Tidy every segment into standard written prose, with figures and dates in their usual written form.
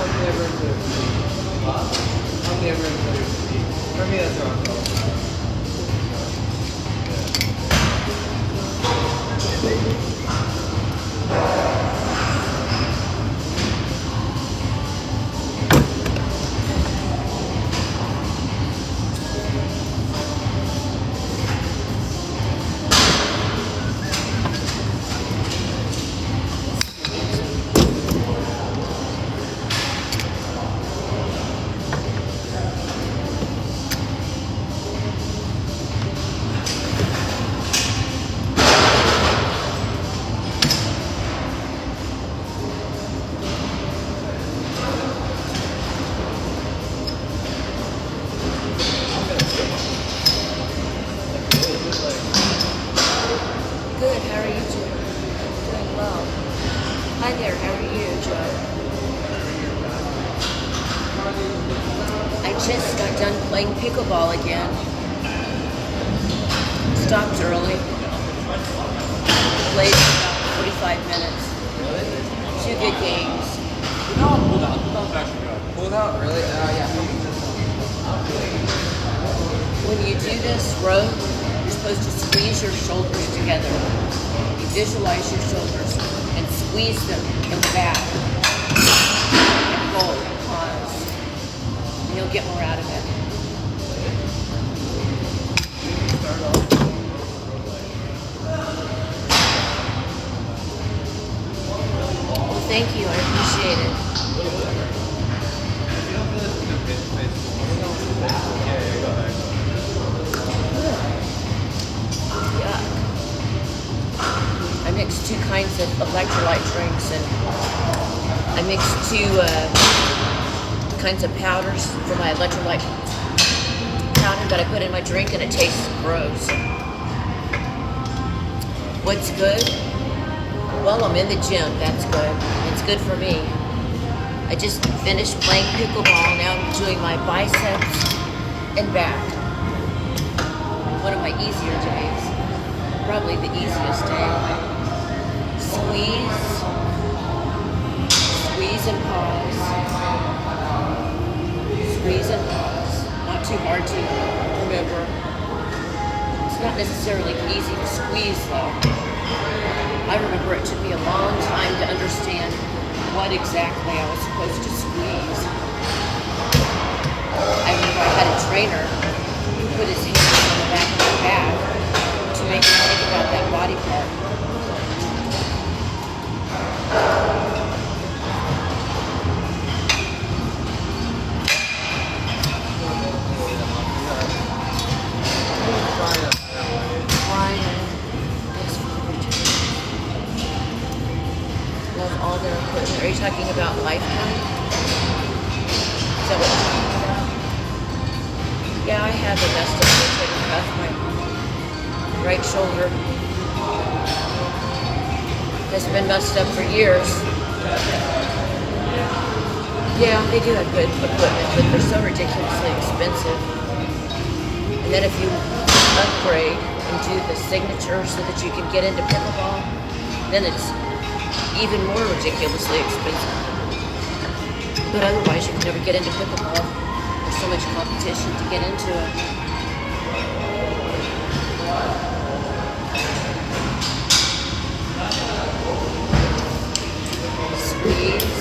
never include sleep. I'll never include sleep. For me, that's wrong. Good, how are you doing? Doing well. Hi there, how are you, Joe? I just got done playing pickleball again. Stopped early. Played for about 45 minutes. Two good games. Pulled out, really? Yeah. When you do this row, you're supposed to squeeze your shoulders together. You visualize your shoulders and squeeze them in the back. And hold, pause. And you'll get more out of it. Well, thank you. I appreciate it. Yuck. I mixed two kinds of electrolyte drinks, and I mixed two kinds of powders for my electrolyte powder that I put in my drink, and it tastes gross. What's good? Well, I'm in the gym. That's good. It's good for me. I just finished playing pickleball. Now I'm doing my biceps and back. One of my easier days. Probably the easiest day. Squeeze. Squeeze and pause. Squeeze and pause. Not too hard to remember. It's not necessarily easy to squeeze though. I remember it took me a long time to understand what exactly I was supposed to squeeze. I remember I had a trainer who put his hands on the back of my back to make me think about that body part. Love all their equipment. Are you talking about Lifetime? Is that what you're talking about? Yeah, I have a messed up rotator cuff. My right shoulder has been messed up for years. Yeah, they do have good equipment, but they're so ridiculously expensive. And then if you upgrade and do the signature so that you can get into pickleball, then it's even more ridiculously expensive. But otherwise, you can never get into pickleball. There's so much competition to get into it. Squeeze.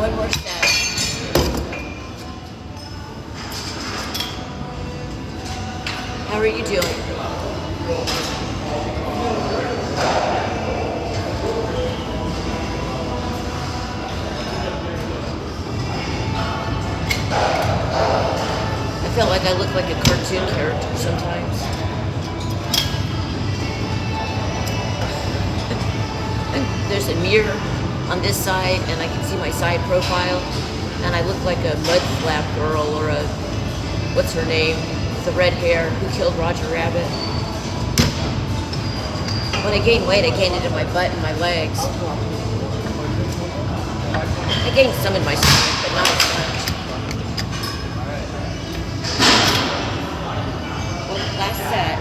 One more set. How are you doing? I felt like I look like a cartoon character sometimes. And there's a mirror on this side, and I can see my side profile, and I look like a mud flap girl or a, what's her name, with the red hair, who killed Roger Rabbit. When I gained weight, I gained it in my butt and my legs. I gained some in my stomach, but not as much. Well, last set.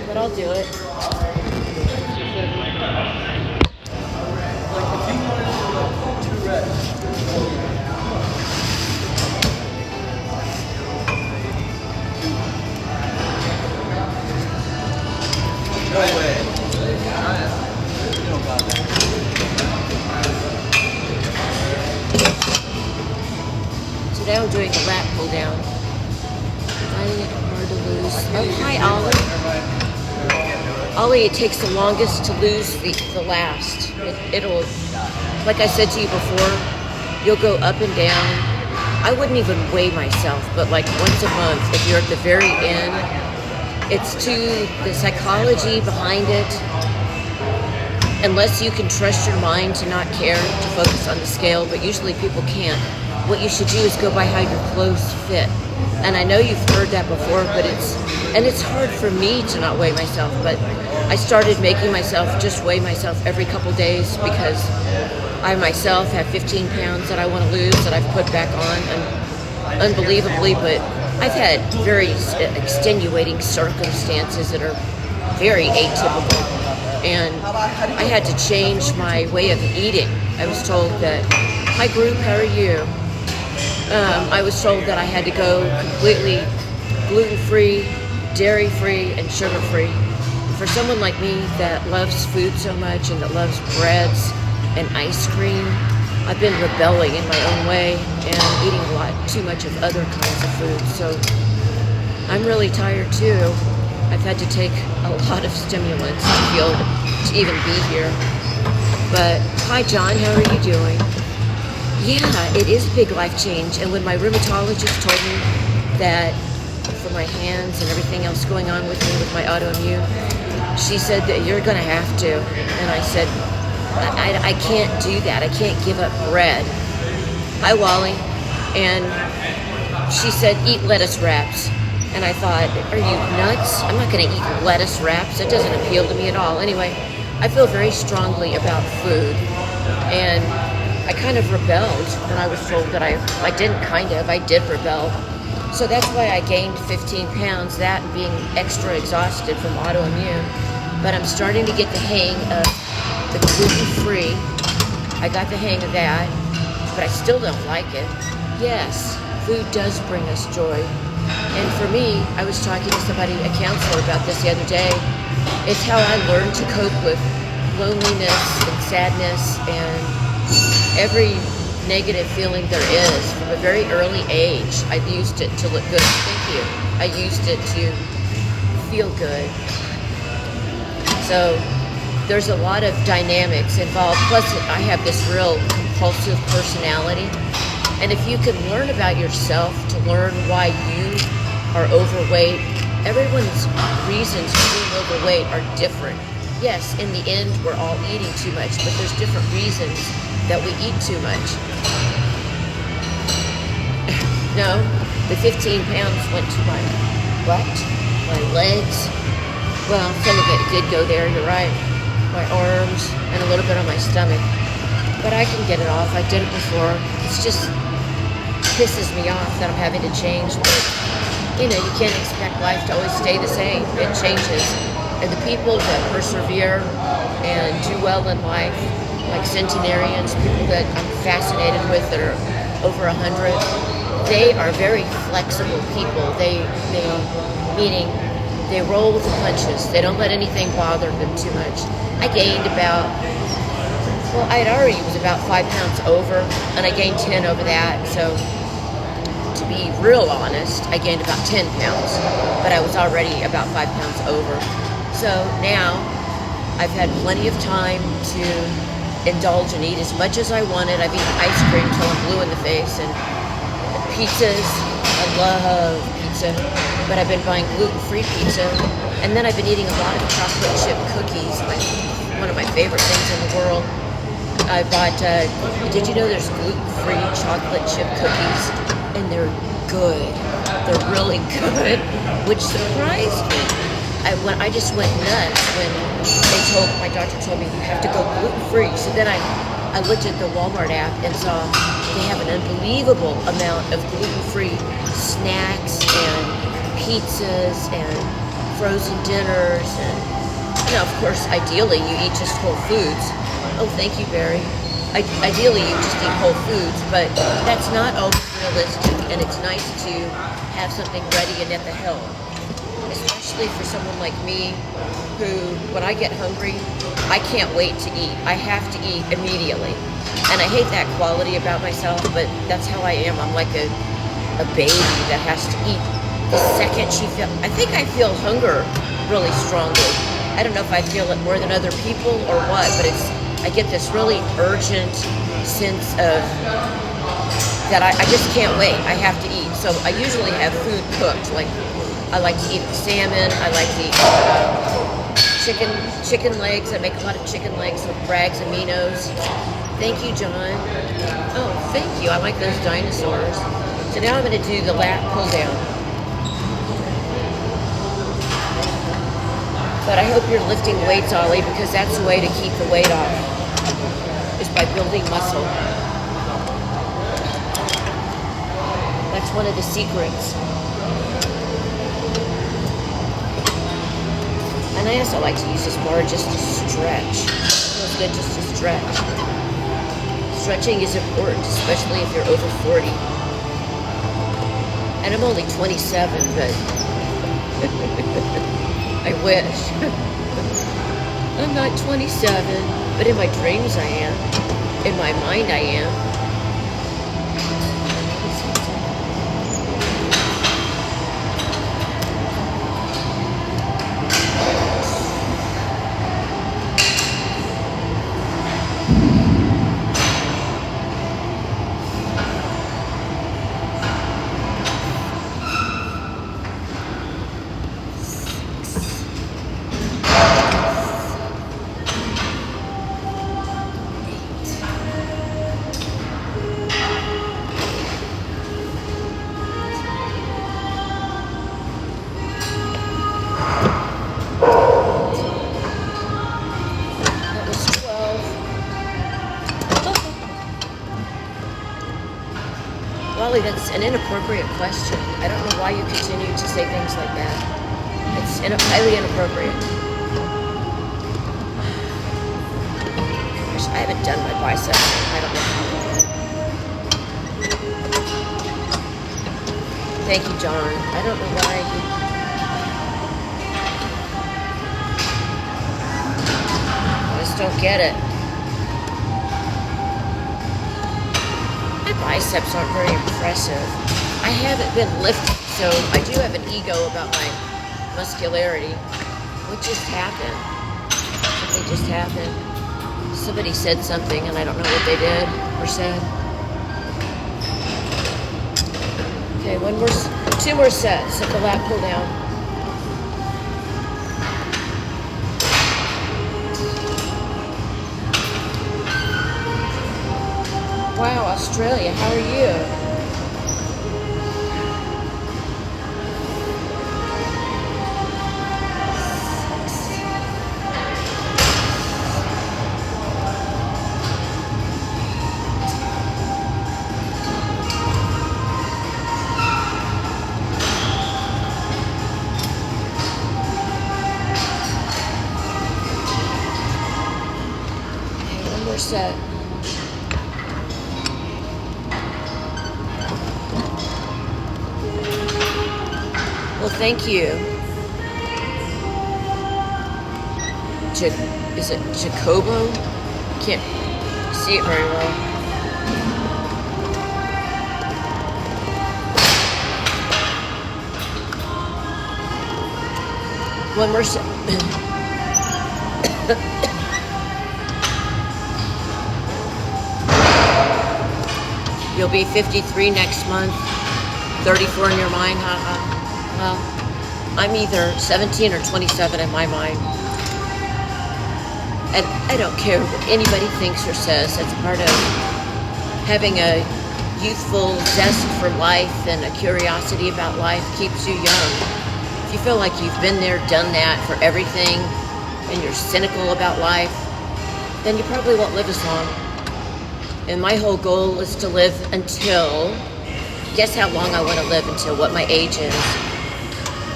But I'll do it. No way. You don't got that. So now I'm doing the lat pull down. Finding it hard to lose. Oh, hi, Ollie. Ollie, it takes the longest to lose the last. It'll, like I said to you before, you'll go up and down. I wouldn't even weigh myself, but like once a month, if you're at the very end, it's to the psychology behind it. Unless you can trust your mind to not care, to focus on the scale, but usually people can't. What you should do is go by how your clothes fit. And I know you've heard that before, but it's hard for me to not weigh myself, but I started making myself just weigh myself every couple days because I myself have 15 pounds that I want to lose that I've put back on, and unbelievably, but I've had very extenuating circumstances that are very atypical, and I had to change my way of eating. I was told that, hi group, how are you? I was told that I had to go completely gluten-free, dairy-free, and sugar-free. For someone like me that loves food so much and that loves breads and ice cream, I've been rebelling in my own way and eating a lot too much of other kinds of food. So I'm really tired too. I've had to take a lot of stimulants to even be here. But hi John, how are you doing? Yeah, it is a big life change. And when my rheumatologist told me that for my hands and everything else going on with me with my autoimmune, she said that you're going to have to. And I said, I can't do that. I can't give up bread. Hi, Wally. And she said, eat lettuce wraps. And I thought, are you nuts? I'm not going to eat lettuce wraps. It doesn't appeal to me at all. Anyway, I feel very strongly about food. And I kind of rebelled when I was told that I did rebel. So that's why I gained 15 pounds, that and being extra exhausted from autoimmune. But I'm starting to get the hang of the gluten-free. I got the hang of that, but I still don't like it. Yes, food does bring us joy. And for me, I was talking to somebody, a counselor, about this the other day. It's how I learned to cope with loneliness and sadness and every negative feeling there is. From a very early age, I used it to look good. Thank you. I used it to feel good. So there's a lot of dynamics involved. Plus, I have this real compulsive personality. And if you can learn about yourself, to learn why you are overweight, everyone's reasons for being overweight are different. Yes, in the end, we're all eating too much, but there's different reasons that we eat too much. No, the 15 pounds went to my butt, my legs. Well, some of it did go there, you're right. My arms, and a little bit on my stomach. But I can get it off. I did it before. It's just pisses me off that I'm having to change. But, you know, you can't expect life to always stay the same. It changes. And the people that persevere and do well in life, like centenarians, people that I'm fascinated with that are over 100, they are very flexible people. Meaning they roll with the punches. They don't let anything bother them too much. I gained about, well, I had already was about 5 pounds over, and I gained 10 over that. So to be real honest, I gained about 10 pounds, but I was already about 5 pounds over. So now I've had plenty of time to indulge and eat as much as I wanted. I've eaten ice cream till I'm blue in the face, and pizzas. I love pizza, but I've been buying gluten-free pizza, and then I've been eating a lot of chocolate chip cookies, one of my favorite things in the world. I bought, did you know there's gluten-free chocolate chip cookies? And they're good. They're really good, which surprised me. I just went nuts when my doctor told me you have to go gluten-free. So then I looked at the Walmart app and saw they have an unbelievable amount of gluten-free snacks and pizzas and frozen dinners. And, of course, ideally you eat just whole foods. Oh, thank you, Barry. Ideally you just eat whole foods, but that's not always realistic, and it's nice to have something ready and at the help. Especially for someone like me who, when I get hungry, I can't wait to eat. I have to eat immediately. And I hate that quality about myself, but that's how I am. I'm like a baby that has to eat the second she feels. I think I feel hunger really strongly. I don't know if I feel it more than other people or what, but I get this really urgent sense of that I just can't wait. I have to eat. So I usually have food cooked. Like I like to eat salmon. I like to eat chicken legs. I make a lot of chicken legs with Bragg's Aminos. Thank you, John. Oh, thank you. I like those dinosaurs. So now I'm going to do the lat pull down. But I hope you're lifting weights, Ollie, because that's the way to keep the weight off, is by building muscle. That's one of the secrets. And I also like to use this bar just to stretch. It feels good just to stretch. Stretching is important, especially if you're over 40. And I'm only 27, but I wish. I'm not 27, but in my dreams I am. In my mind I am. That's an inappropriate question. I don't know why you continue to say things like that. It's highly inappropriate. Gosh, I haven't done my biceps. I don't know. Thank you, John. I don't know why I just don't get it. Biceps aren't very impressive. I haven't been lifting, so I do have an ego about my muscularity. What just happened? Something just happened. Somebody said something and I don't know what they did or said. Okay, two more sets of the lat pull down. Wow, Australia, how are you? Okay, one more set. Well, thank you. Is it Jacobo? Can't see it very well. One more You'll be 53 next month. 34 in your mind, haha. Well, I'm either 17 or 27 in my mind. And I don't care what anybody thinks or says. It's part of having a youthful zest for life and a curiosity about life keeps you young. If you feel like you've been there, done that for everything, and you're cynical about life, then you probably won't live as long. And my whole goal is to live until, guess how long I want to live until, what my age is.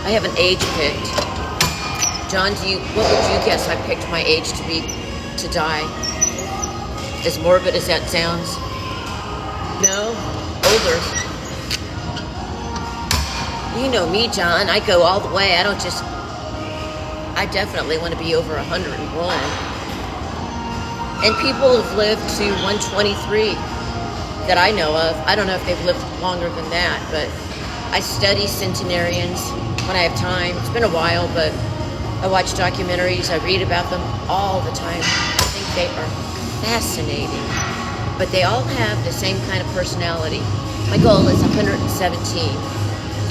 I have an age picked. John, what would you guess I picked my age to be, to die? As morbid as that sounds. No? Older. You know me, John. I go all the way. I definitely want to be over 101. And people have lived to 123 that I know of. I don't know if they've lived longer than that, but I study centenarians when I have time. It's been a while, but I watch documentaries. I read about them all the time. I think they are fascinating. But they all have the same kind of personality. My goal is 117.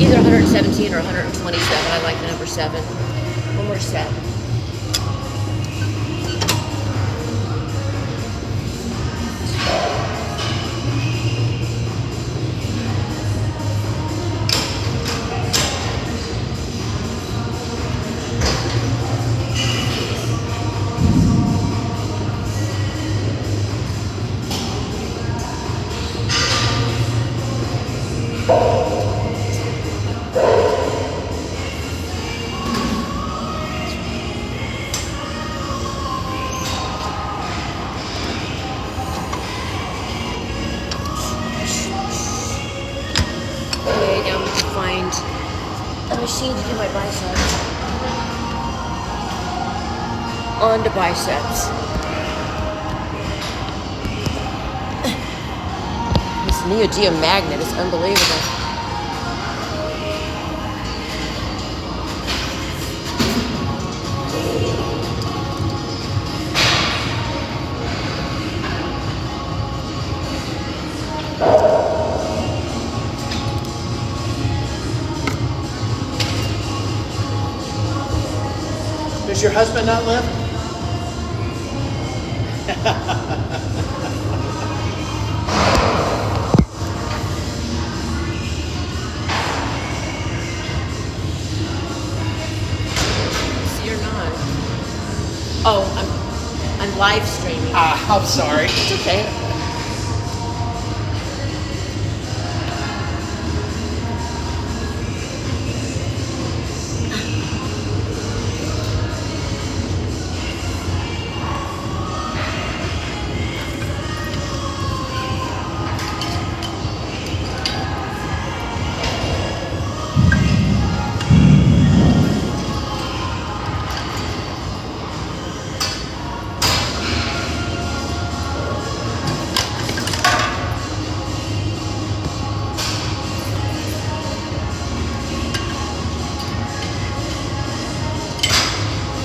Either 117 or 127. I like the number 7. One more set. Machine to do my biceps. On to biceps. This neodymium magnet is unbelievable. Does your husband not live? See or not? Oh, I'm live streaming. I'm sorry. It's okay.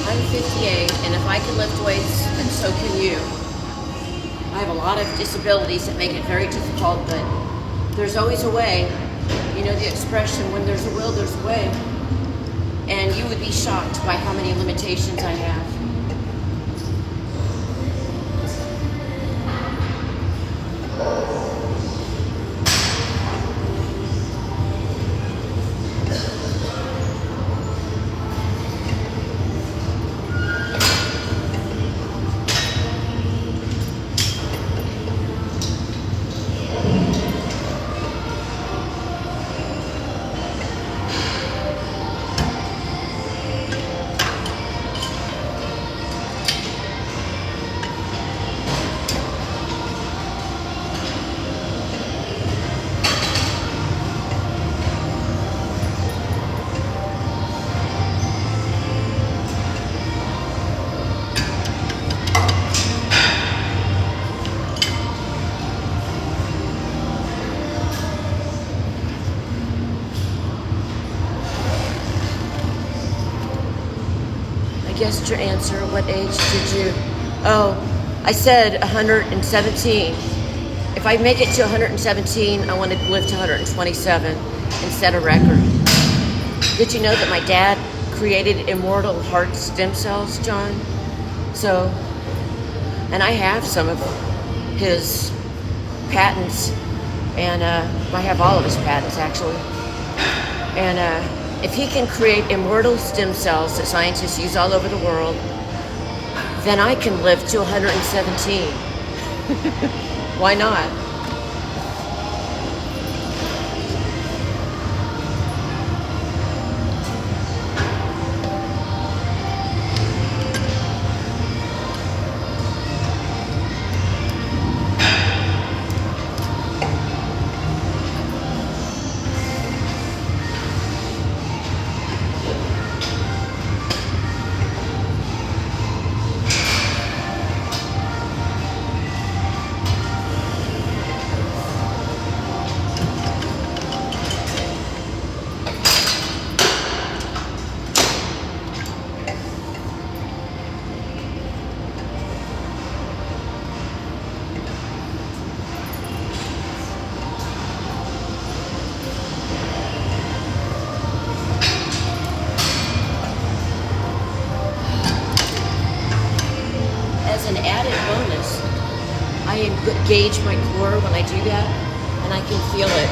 I'm 58, and if I can lift weights, then so can you. I have a lot of disabilities that make it very difficult, but there's always a way. You know the expression, when there's a will, there's a way. And you would be shocked by how many limitations I have. guessed your answer. What age did you? Oh, I said 117. If I make it to 117, I want to live to 127 and set a record. Did you know that my dad created immortal heart stem cells, John? So, and I have some of his patents, and I have all of his patents actually. And if he can create immortal stem cells that scientists use all over the world, then I can live to 117. Why not? As an added bonus, I engage my core when I do that, and I can feel it.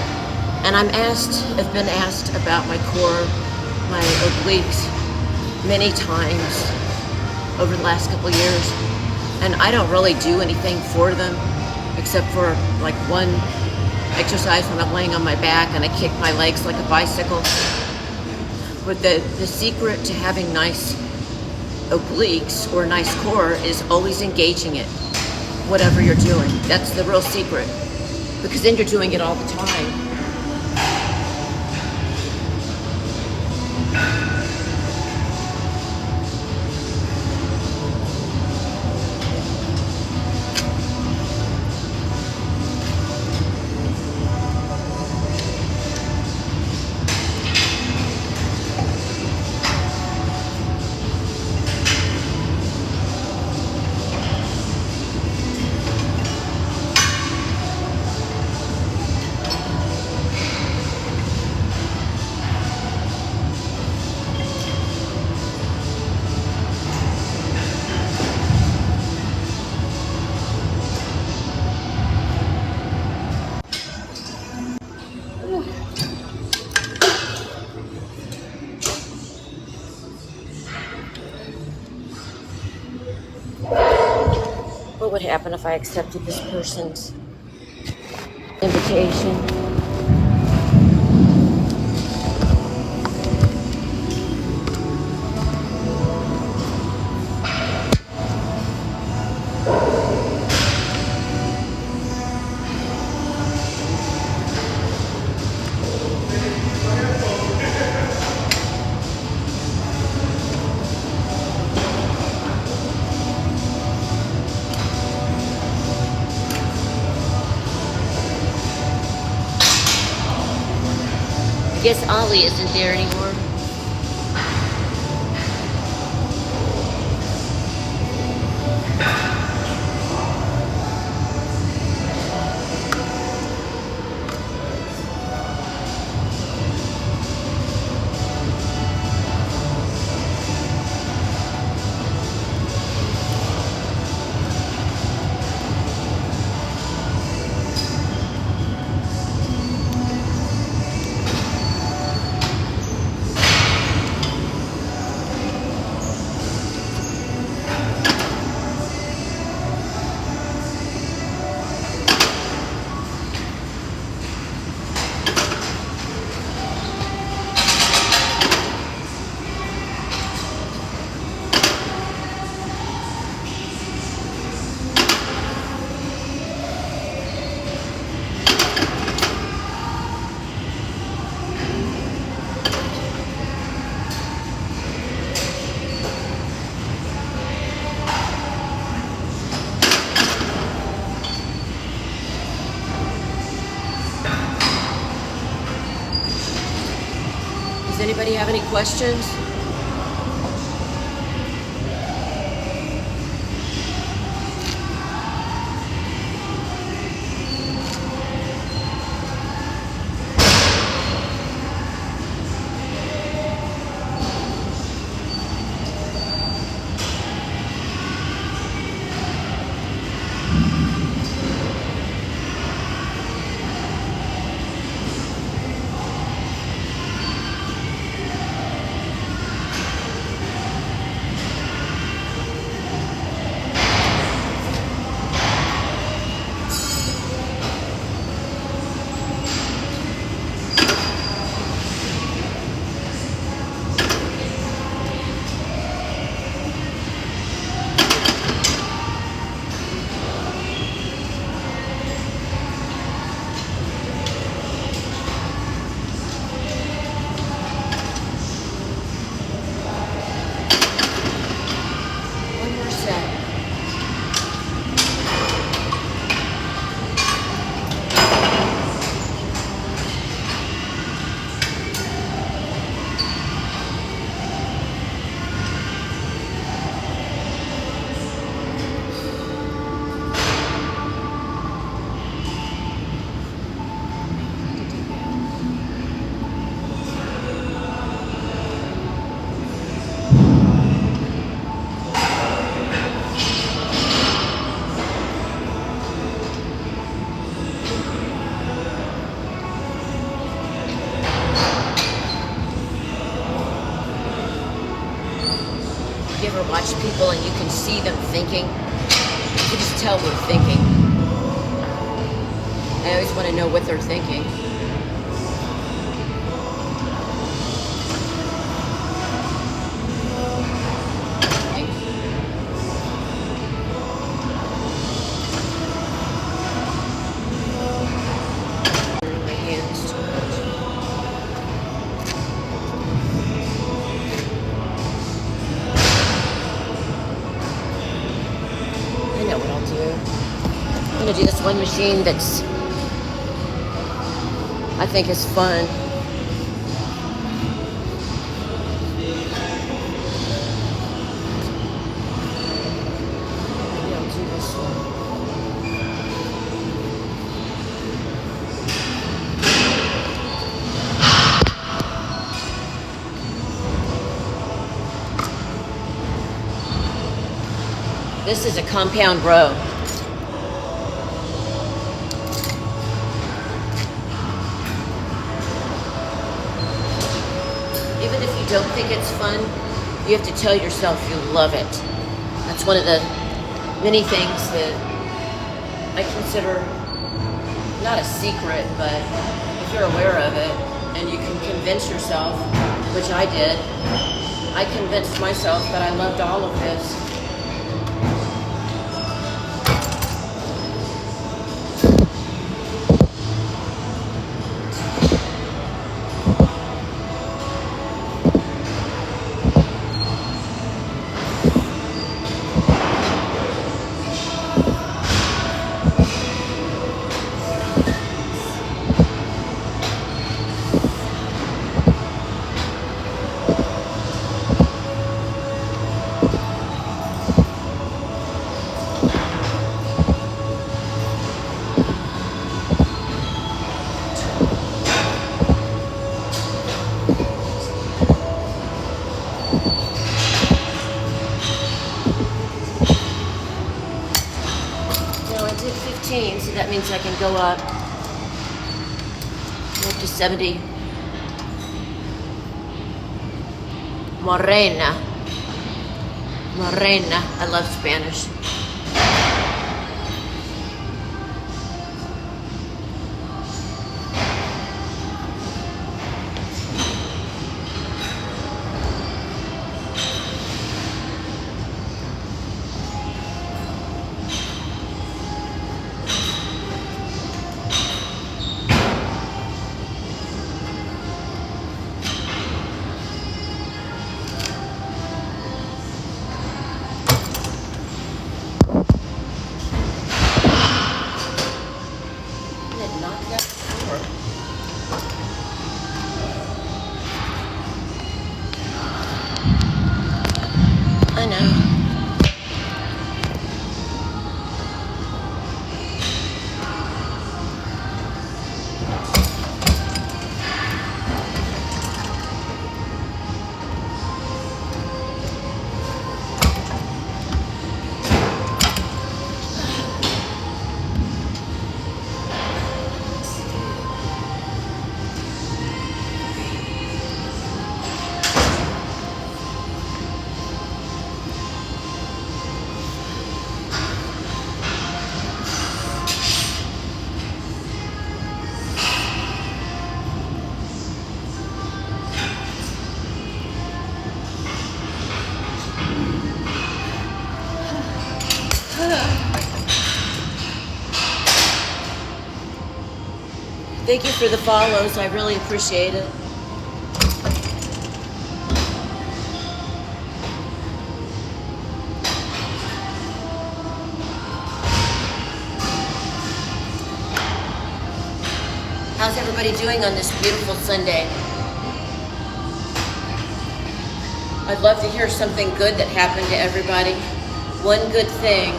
And I've been asked about my core, my obliques, many times over the last couple of years. And I don't really do anything for them, except for like one exercise when I'm laying on my back and I kick my legs like a bicycle. But the secret to having nice obliques or nice core is always engaging it, whatever you're doing. That's the real secret, because then you're doing it all the time. What would happen if I accepted this person's invitation? I guess Ollie isn't there anymore. Does anybody have any questions? You ever watch people and you can see them thinking? You can just tell they're thinking. I always want to know what they're thinking. My hands too much. I know what I'll do. I'm gonna do this one machine that's I think is fun. Maybe I'll do this one. This is a compound row. Even if you don't think it's fun, you have to tell yourself you love it. That's one of the many things that I consider not a secret, but if you're aware of it and you can convince yourself, which I did, I convinced myself that I loved all of this. So that means I can go up to 70. Morena. Morena. I love Spanish. I know. Thank you for the follows. I really appreciate it. How's everybody doing on this beautiful Sunday? I'd love to hear something good that happened to everybody. One good thing.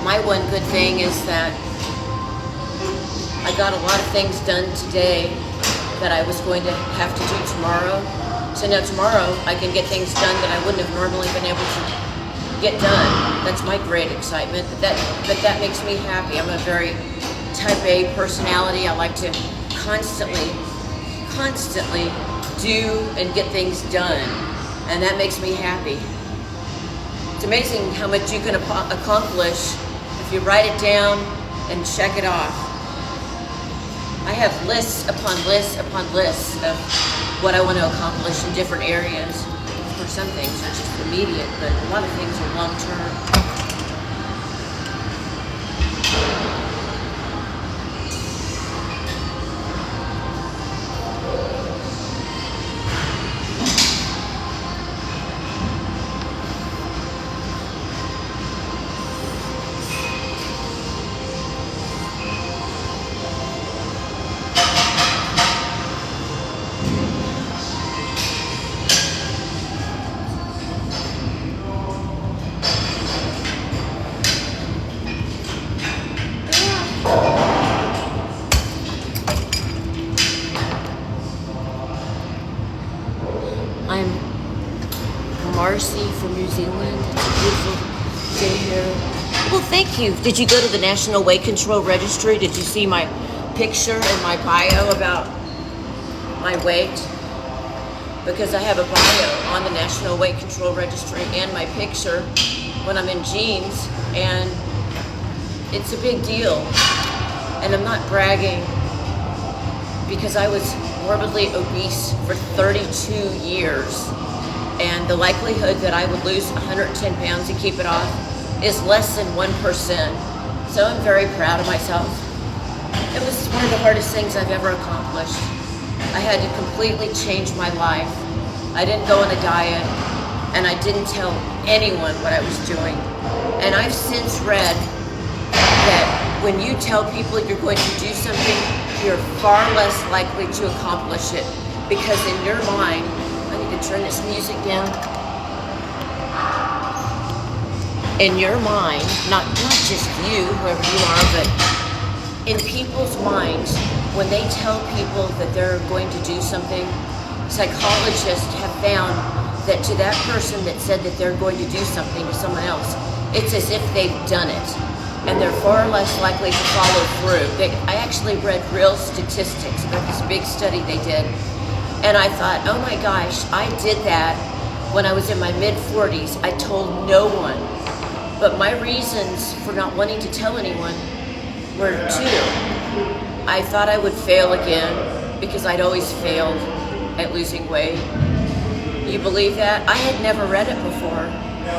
My one good thing is that I got a lot of things done today that I was going to have to do tomorrow. So now tomorrow I can get things done that I wouldn't have normally been able to get done. That's my great excitement. But that makes me happy. I'm a very type A personality. I like to constantly do and get things done. And that makes me happy. It's amazing how much you can accomplish if you write it down and check it off. I have lists upon lists upon lists of what I want to accomplish in different areas. For some things are just immediate, but a lot of things are long term. I'm Marcy from New Zealand. It's a beautiful day here. Well, thank you. Did you go to the National Weight Control Registry? Did you see my picture and my bio about my weight? Because I have a bio on the National Weight Control Registry and my picture when I'm in jeans, and it's a big deal. And I'm not bragging, because I was morbidly obese for 32 years, and the likelihood that I would lose 110 pounds and keep it off is less than 1%. So I'm very proud of myself. It was one of the hardest things I've ever accomplished. I had to completely change my life. I didn't go on a diet, and I didn't tell anyone what I was doing. And I've since read that when you tell people you're going to do something, you're far less likely to accomplish it, because in your mind, I need to turn this music down. In your mind, not just you, whoever you are, but in people's minds, when they tell people that they're going to do something, psychologists have found that to that person that said that they're going to do something to someone else, it's as if they've done it. And they're far less likely to follow through. I actually read real statistics about this big study they did. And I thought, oh my gosh, I did that when I was in my mid-40s. I told no one. But my reasons for not wanting to tell anyone were two. I thought I would fail again, because I'd always failed at losing weight. You believe that? I had never read it before.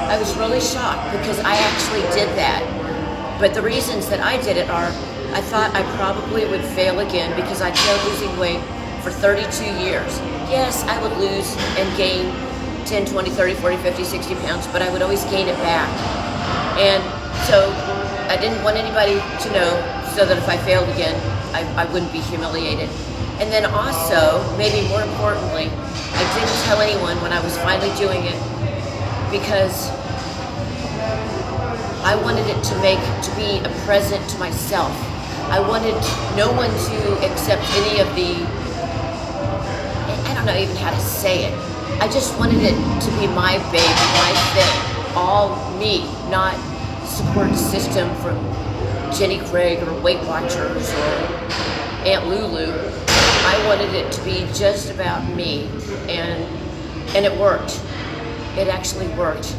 I was really shocked, because I actually did that. But the reasons that I did it are, I thought I probably would fail again, because I failed losing weight for 32 years. Yes, I would lose and gain 10, 20, 30, 40, 50, 60 pounds, but I would always gain it back. And so I didn't want anybody to know, so that if I failed again, I wouldn't be humiliated. And then also, maybe more importantly, I didn't tell anyone when I was finally doing it, because I wanted it to be a present to myself. I wanted no one to accept any of the, I don't know even how to say it. I just wanted it to be my baby, my thing, all me, not support system from Jenny Craig or Weight Watchers or Aunt Lulu. I wanted it to be just about me, and it worked. It actually worked.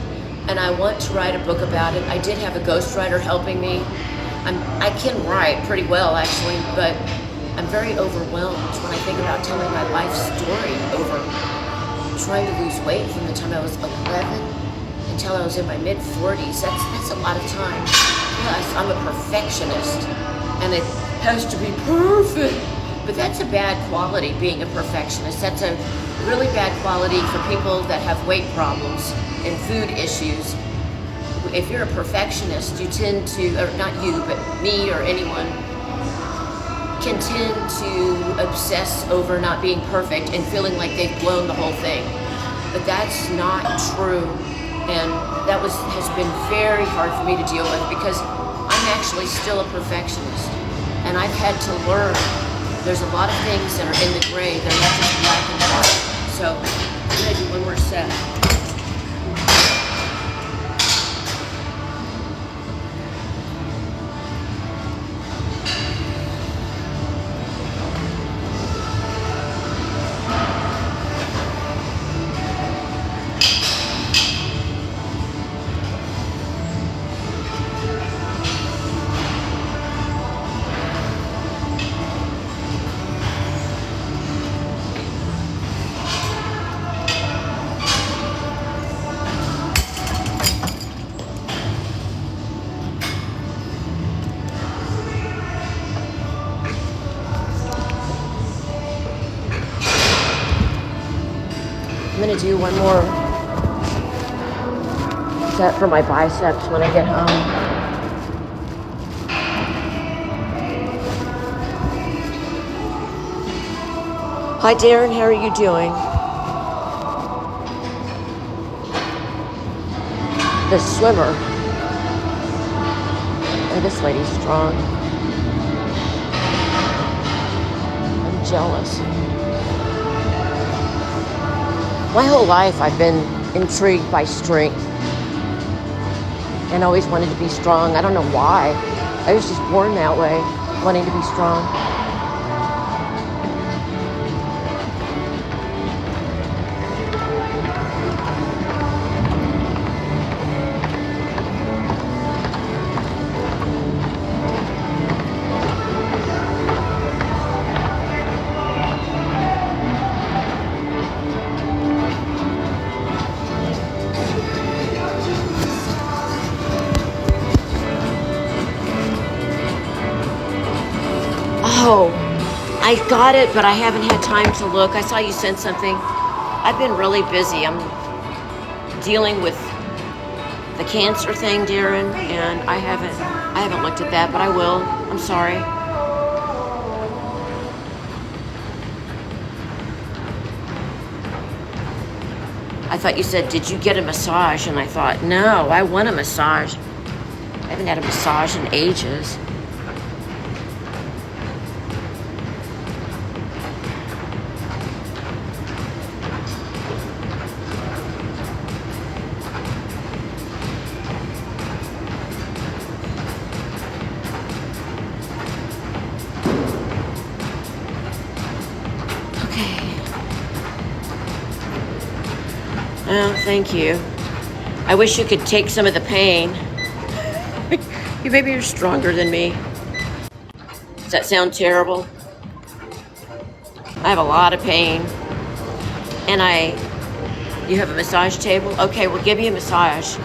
And I want to write a book about it. I did have a ghostwriter helping me. I can write pretty well, actually, but I'm very overwhelmed when I think about telling my life story over trying to lose weight from the time I was 11 until I was in my mid-40s. That's a lot of time. Plus, I'm a perfectionist, and it has to be perfect. But that's a bad quality, being a perfectionist. That's a really bad quality for people that have weight problems and food issues. If you're a perfectionist, you tend to, or not you, but me or anyone, can tend to obsess over not being perfect and feeling like they've blown the whole thing. But that's not true. And that has been very hard for me to deal with, because I'm actually still a perfectionist. And I've had to learn there's a lot of things that are in the gray. They're not just black and white. So I'm gonna do one more set. gonna do one more set for my biceps when I get home. Hi Darren, how are you doing? The swimmer. Oh, this lady's strong. I'm jealous. My whole life I've been intrigued by strength and always wanted to be strong. I don't know why. I was just born that way, wanting to be strong. Oh, I got it, but I haven't had time to look. I saw you sent something. I've been really busy. I'm dealing with the cancer thing, Darren, and I haven't looked at that, but I will. I'm sorry. I thought you said, did you get a massage? And I thought, no, I want a massage. I haven't had a massage in ages. Oh, thank you. I wish you could take some of the pain. Maybe you're stronger than me. Does that sound terrible? I have a lot of pain. And you have a massage table? Okay, we'll give you a massage.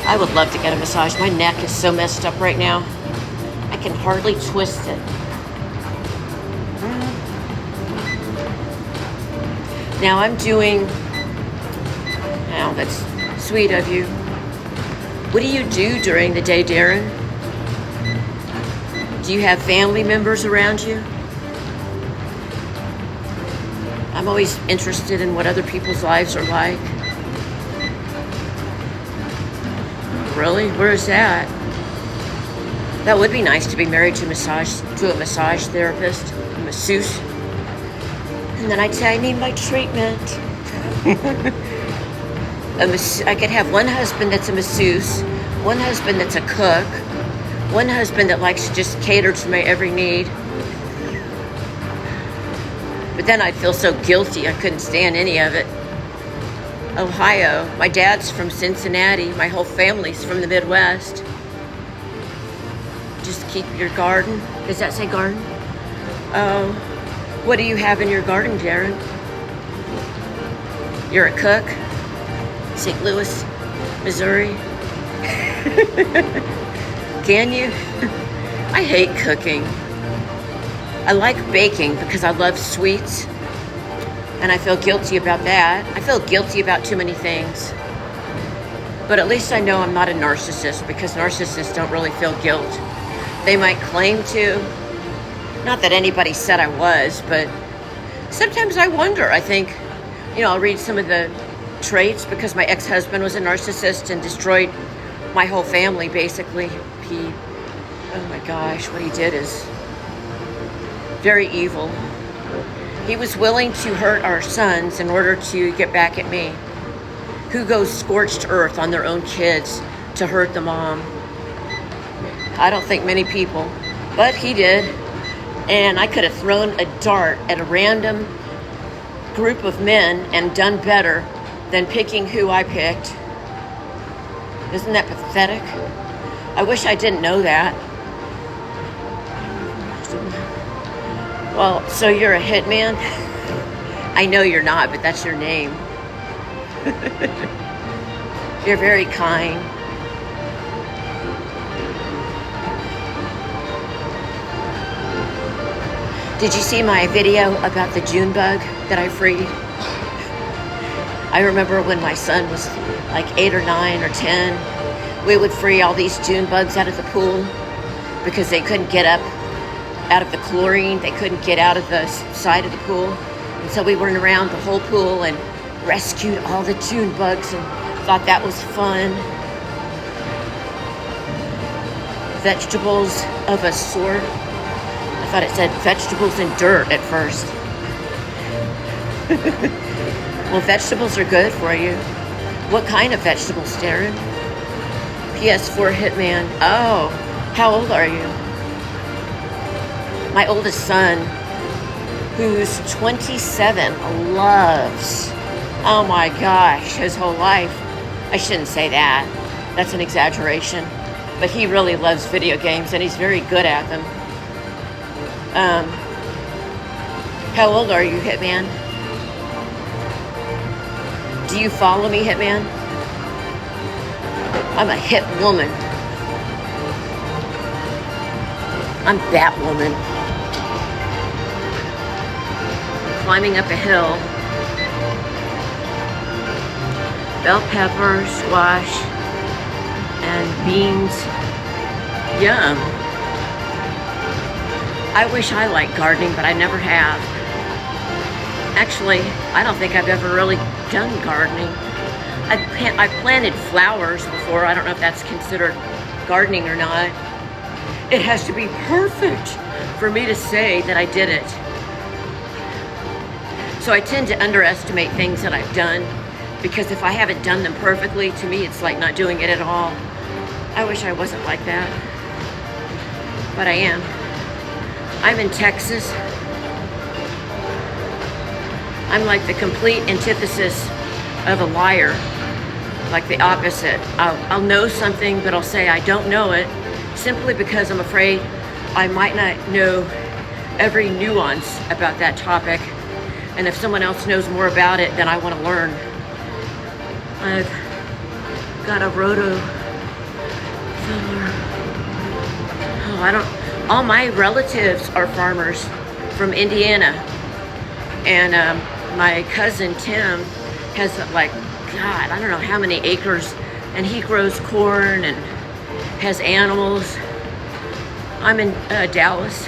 I would love to get a massage. My neck is so messed up right now. I can hardly twist it. Now I'm doing, now that's sweet of you. What do you do during the day, Darren? Do you have family members around you? I'm always interested in what other people's lives are like. Really? Where is that? That would be nice to be married to a massage therapist, a masseuse. And then I'd say, I need my treatment. I could have one husband that's a masseuse, one husband that's a cook, one husband that likes to just cater to my every need. But then I'd feel so guilty, I couldn't stand any of it. Ohio, my dad's from Cincinnati, my whole family's from the Midwest. Just keep your garden. Does that say garden? Oh, what do you have in your garden, Darren? You're a cook? St. Louis, Missouri? Can you? I hate cooking. I like baking because I love sweets, and I feel guilty about that. I feel guilty about too many things. But at least I know I'm not a narcissist, because narcissists don't really feel guilt. They might claim to. Not that anybody said I was, but sometimes I wonder. I think, I'll read some of the traits, because my ex-husband was a narcissist and destroyed my whole family, basically. Oh my gosh, what he did is very evil. He was willing to hurt our sons in order to get back at me. Who goes scorched earth on their own kids to hurt the mom? I don't think many people, but he did. And I could have thrown a dart at a random group of men and done better than picking who I picked. Isn't that pathetic? I wish I didn't know that. Well, so you're a hitman? I know you're not, but that's your name. You're very kind. Did you see my video about the June bug that I freed? I remember when my son was like 8 or 9 or 10, we would free all these June bugs out of the pool because they couldn't get up out of the chlorine. They couldn't get out of the side of the pool. And so we went around the whole pool and rescued all the June bugs and thought that was fun. Vegetables of a sort. I thought it said vegetables and dirt at first. Well, vegetables are good for you. What kind of vegetables, Darren? PS4 Hitman. Oh, how old are you? My oldest son, who's 27, loves, oh my gosh, his whole life. I shouldn't say that. That's an exaggeration. But he really loves video games, and he's very good at them. How old are you, Hitman? Do you follow me, Hitman? I'm a hit woman. I'm Batwoman. Climbing up a hill. Bell pepper, squash, and beans. Yum. I wish I liked gardening, but I never have. Actually, I don't think I've ever really done gardening. I've planted flowers before. I don't know if that's considered gardening or not. It has to be perfect for me to say that I did it. So I tend to underestimate things that I've done, because if I haven't done them perfectly, to me it's like not doing it at all. I wish I wasn't like that, but I am. I'm in Texas. I'm like the complete antithesis of a liar, like the opposite. I'll know something, but I'll say I don't know it, simply because I'm afraid I might not know every nuance about that topic. And if someone else knows more about it, then I want to learn. I've got a roto filler. Oh, all my relatives are farmers from Indiana. And my cousin Tim has like, God, I don't know how many acres, and he grows corn and has animals. I'm in Dallas.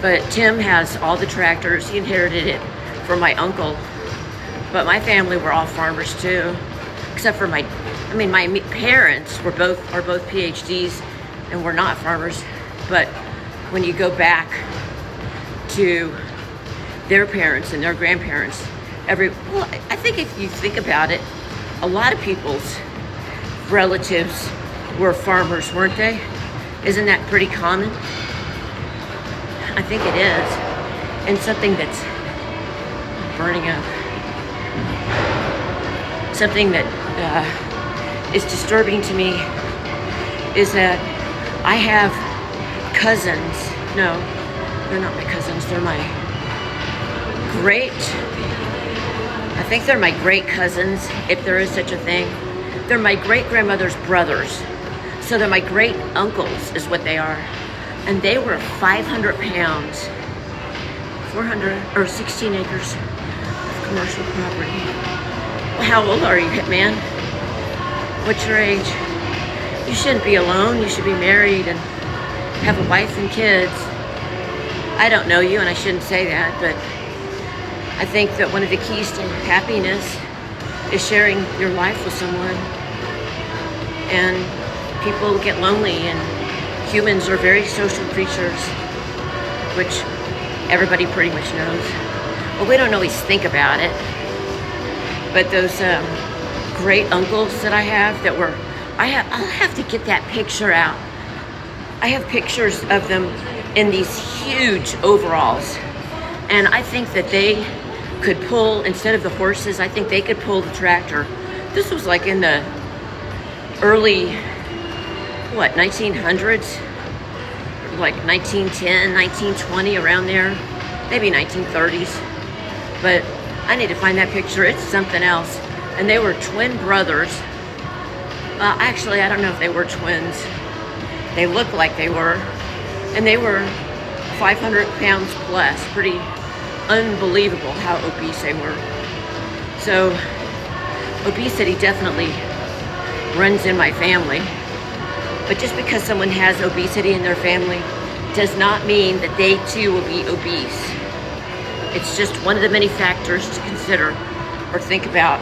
But Tim has all the tractors. He inherited it from my uncle. But my family were all farmers too, except for my parents are both PhDs and were not farmers. But when you go back to their parents and their grandparents, I think if you think about it, a lot of people's relatives were farmers, weren't they? Isn't that pretty common? I think it is. And something that's burning up. Something that is disturbing to me is that I have cousins. No, they're not my cousins. They're my I think they're my great cousins, if there is such a thing. They're my great grandmother's brothers. So they're my great uncles is what they are. And they were 500 pounds, 16 acres of commercial property. Well, how old are you, Hitman? What's your age? You shouldn't be alone. You should be married and have a wife and kids. I don't know you, and I shouldn't say that, but I think that one of the keys to happiness is sharing your life with someone. And people get lonely, and humans are very social creatures, which everybody pretty much knows. Well, we don't always think about it. But those great uncles that I have I'll have to get that picture out. I have pictures of them in these huge overalls. And I think that they could pull, instead of the horses, I think they could pull the tractor. This was like in the early, 1900s? Like 1910, 1920, around there. Maybe 1930s. But I need to find that picture. It's something else. And they were twin brothers. Actually, I don't know if they were twins. They looked like they were. And they were 500 pounds plus. Pretty unbelievable how obese they were. So obesity definitely runs in my family. But just because someone has obesity in their family does not mean that they too will be obese. It's just one of the many factors to consider or think about.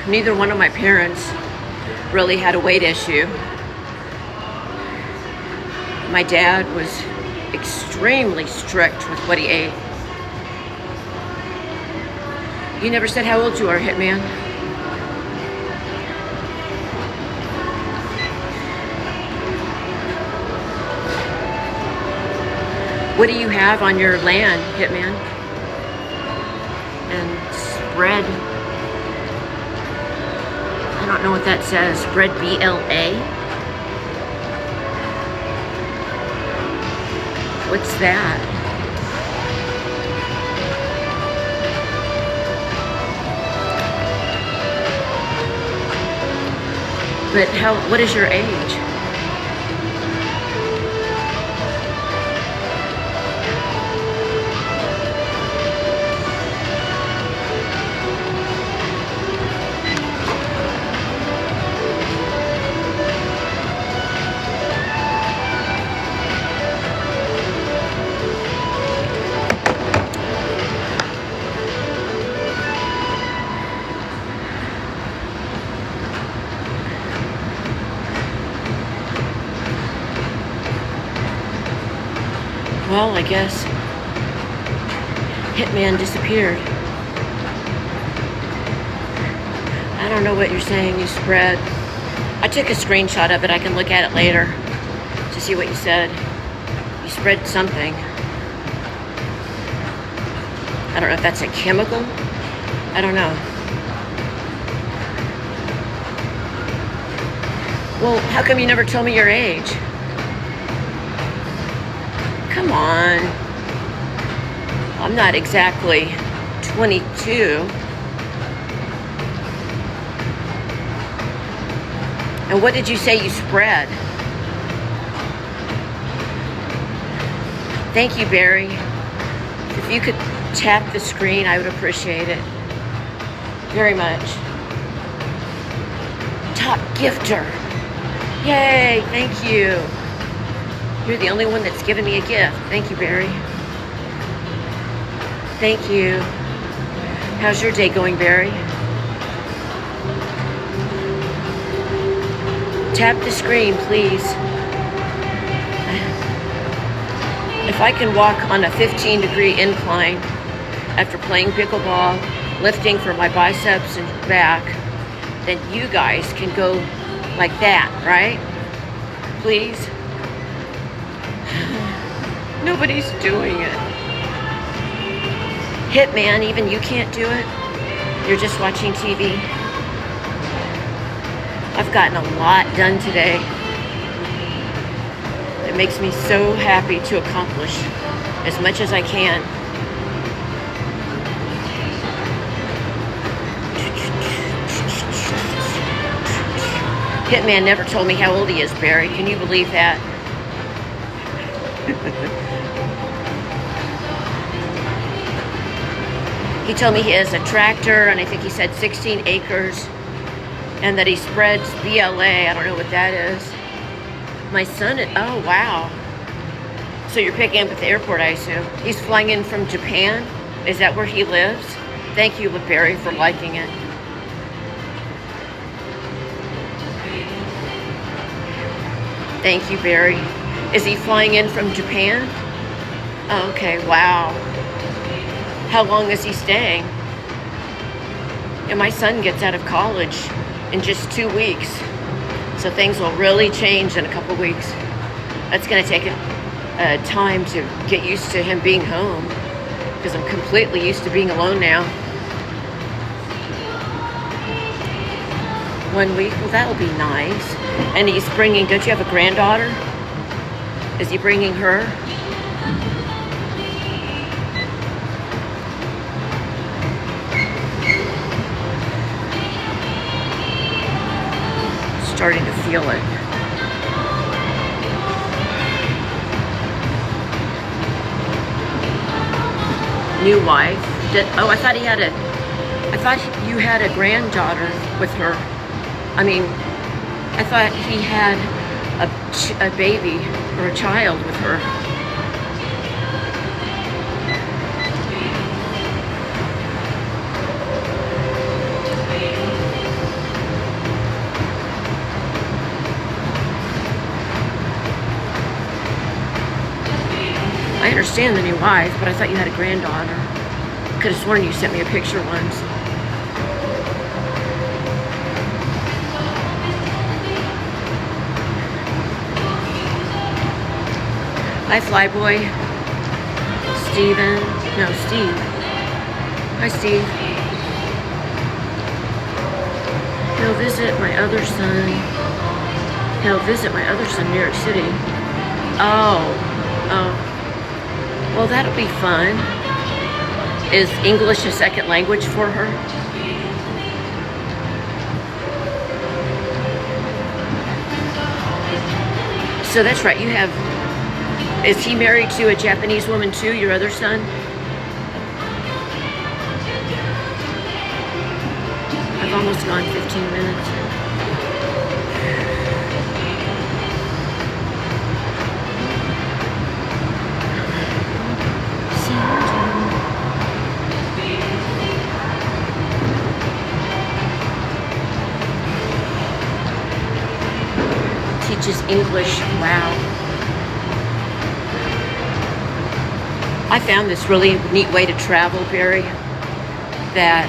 Neither one of my parents really had a weight issue. My dad was extremely strict with what he ate. You never said how old you are, Hitman. What do you have on your land, Hitman? And spread. I don't know what that says. Spread BLA? What's that? But what is your age? Well, I guess Hitman disappeared. I don't know what you're saying, you spread. I took a screenshot of it. I can look at it later to see what you said. You spread something. I don't know if that's a chemical. I don't know. Well, how come you never told me your age? Come on. I'm not exactly 22. And what did you say you spread? Thank you, Barry. If you could tap the screen, I would appreciate it very much. Top gifter. Yay, thank you. You're the only one that's given me a gift. Thank you, Barry. Thank you. How's your day going, Barry? Tap the screen, please. If I can walk on a 15-degree incline after playing pickleball, lifting for my biceps and back, then you guys can go like that, right? Please? Nobody's doing it. Hitman, even you can't do it? You're just watching TV? I've gotten a lot done today. It makes me so happy to accomplish as much as I can. Hitman never told me how old he is, Barry. Can you believe that? He told me he has a tractor, and I think he said 16 acres, and that he spreads BLA. I don't know what that is. My son, oh wow. So you're picking him up at the airport, I assume. He's flying in from Japan. Is that where he lives? Thank you, Barry, for liking it. Thank you, Barry. Is he flying in from Japan? Oh, okay, wow. How long is he staying? And my son gets out of college in just 2 weeks. So things will really change in a couple weeks. That's gonna take time to get used to him being home, because I'm completely used to being alone now. 1 week, well that'll be nice. And he's bringing, don't you have a granddaughter? Is he bringing her? Starting to feel it. new wife. Oh, I thought I thought you had a granddaughter with her. I mean, I thought he had a baby or a child with her. I understand the new wife, but I thought you had a granddaughter. Could have sworn you sent me a picture once. Hi, Flyboy. Steven. No, Steve. Hi, Steve. He'll visit my other son. He'll visit my other son in New York City. Oh. Well, that'll be fun. Is English a second language for her? So that's right, you have... Is he married to a Japanese woman too, your other son? I've almost gone 15 minutes. Teaches English, wow. I found this really neat way to travel, Barry, that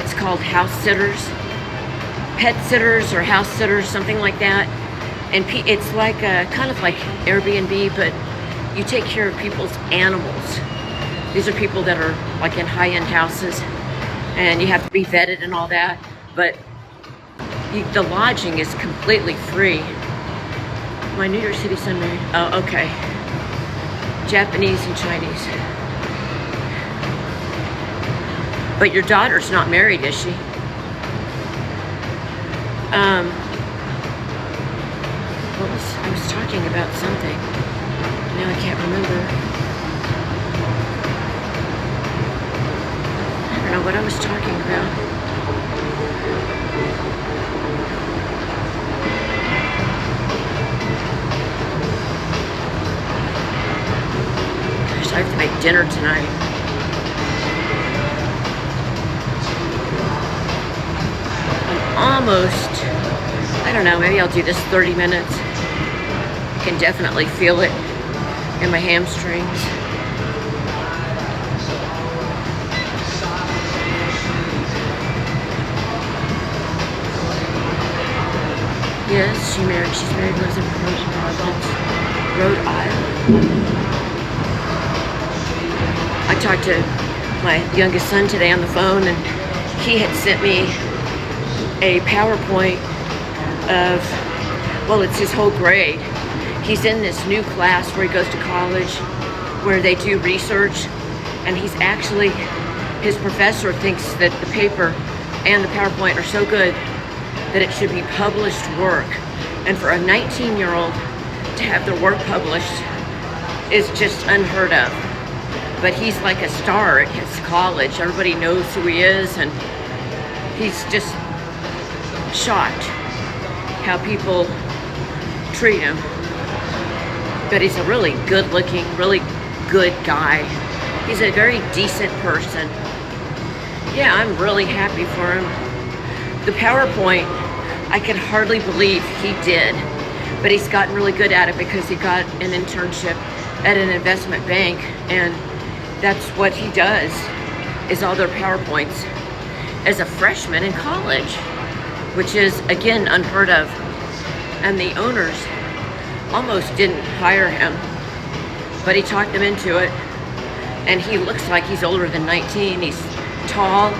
it's called house sitters, pet sitters or house sitters, something like that. And it's like kind of like Airbnb, but you take care of people's animals. These are people that are like in high-end houses, and you have to be vetted and all that, but the lodging is completely free. My New York City son married. Oh, okay. Japanese and Chinese. But your daughter's not married, is she? I was talking about something. Now I can't remember. I don't know what I was talking about. I have to make dinner tonight. I'm almost, I don't know, maybe I'll do this 30 minutes. I can definitely feel it in my hamstrings. Yes, she's married, lives in Providence, Rhode Island. I talked to my youngest son today on the phone, and he had sent me a PowerPoint of, well, it's his whole grade. He's in this new class where he goes to college, where they do research, and he's actually, his professor thinks that the paper and the PowerPoint are so good that it should be published work. And for a 19-year-old to have their work published is just unheard of. But he's like a star at his college. Everybody knows who he is, and he's just shocked how people treat him. But he's a really good-looking, really good guy. He's a very decent person. Yeah, I'm really happy for him. The PowerPoint, I could hardly believe he did, but he's gotten really good at it because he got an internship at an investment bank, and that's what he does, is all their PowerPoints as a freshman in college, which is, again, unheard of. And the owners almost didn't hire him, but he talked them into it. And he looks like he's older than 19. He's tall,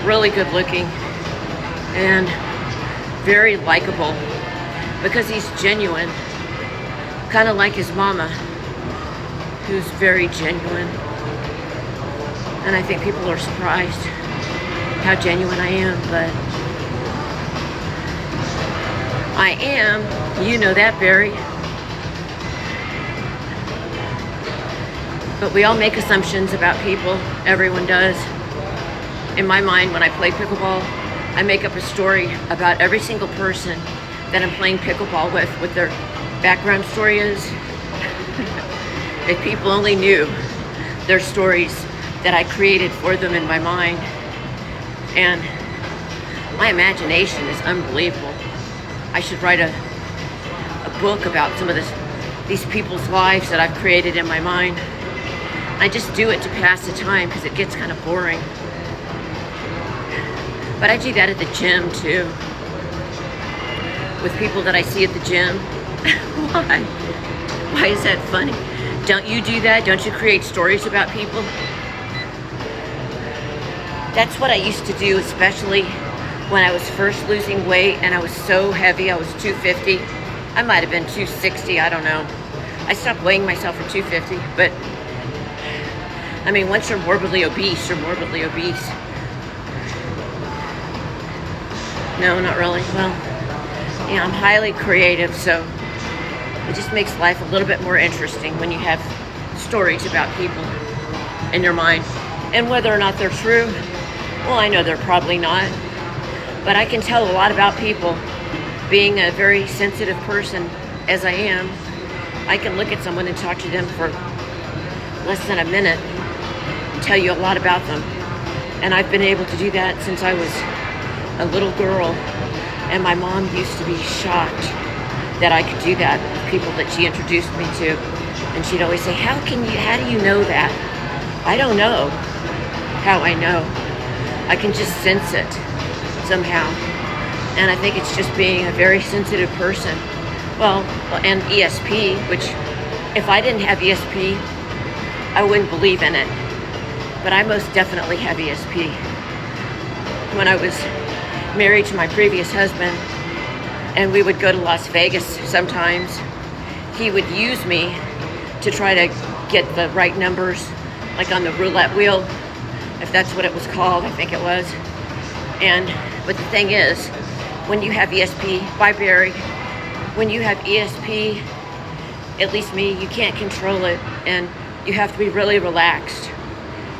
really good looking, and very likable because he's genuine, kind of like his mama, who's very genuine. And I think people are surprised how genuine I am, but I am. You know that, Barry. But we all make assumptions about people. Everyone does. In my mind, when I play pickleball, I make up a story about every single person that I'm playing pickleball with, what their background story is. If people only knew their stories that I created for them in my mind. And my imagination is unbelievable. I should write a book about some of these people's lives that I've created in my mind. I just do it to pass the time because it gets kind of boring. But I do that at the gym too. With people that I see at the gym. Why? Why is that funny? Don't you do that? Don't you create stories about people? That's what I used to do, especially when I was first losing weight and I was so heavy. I was 250. I might have been 260, I don't know. I stopped weighing myself at 250, but I mean, once you're morbidly obese, you're morbidly obese. No, not really. Well, yeah, I'm highly creative, so it just makes life a little bit more interesting when you have stories about people in your mind. And whether or not they're true, well, I know they're probably not. But I can tell a lot about people. Being a very sensitive person, as I am, I can look at someone and talk to them for less than a minute and tell you a lot about them. And I've been able to do that since I was a little girl. And my mom used to be shocked that I could do that with people that she introduced me to. And she'd always say, how do you know that? I don't know how I know. I can just sense it somehow. And I think it's just being a very sensitive person. Well, and ESP, which if I didn't have ESP, I wouldn't believe in it. But I most definitely have ESP. When I was married to my previous husband, and we would go to Las Vegas sometimes, he would use me to try to get the right numbers, like on the roulette wheel, if that's what it was called, I think it was. But the thing is, when you have ESP, bye Barry, when you have ESP, at least me, you can't control it, and you have to be really relaxed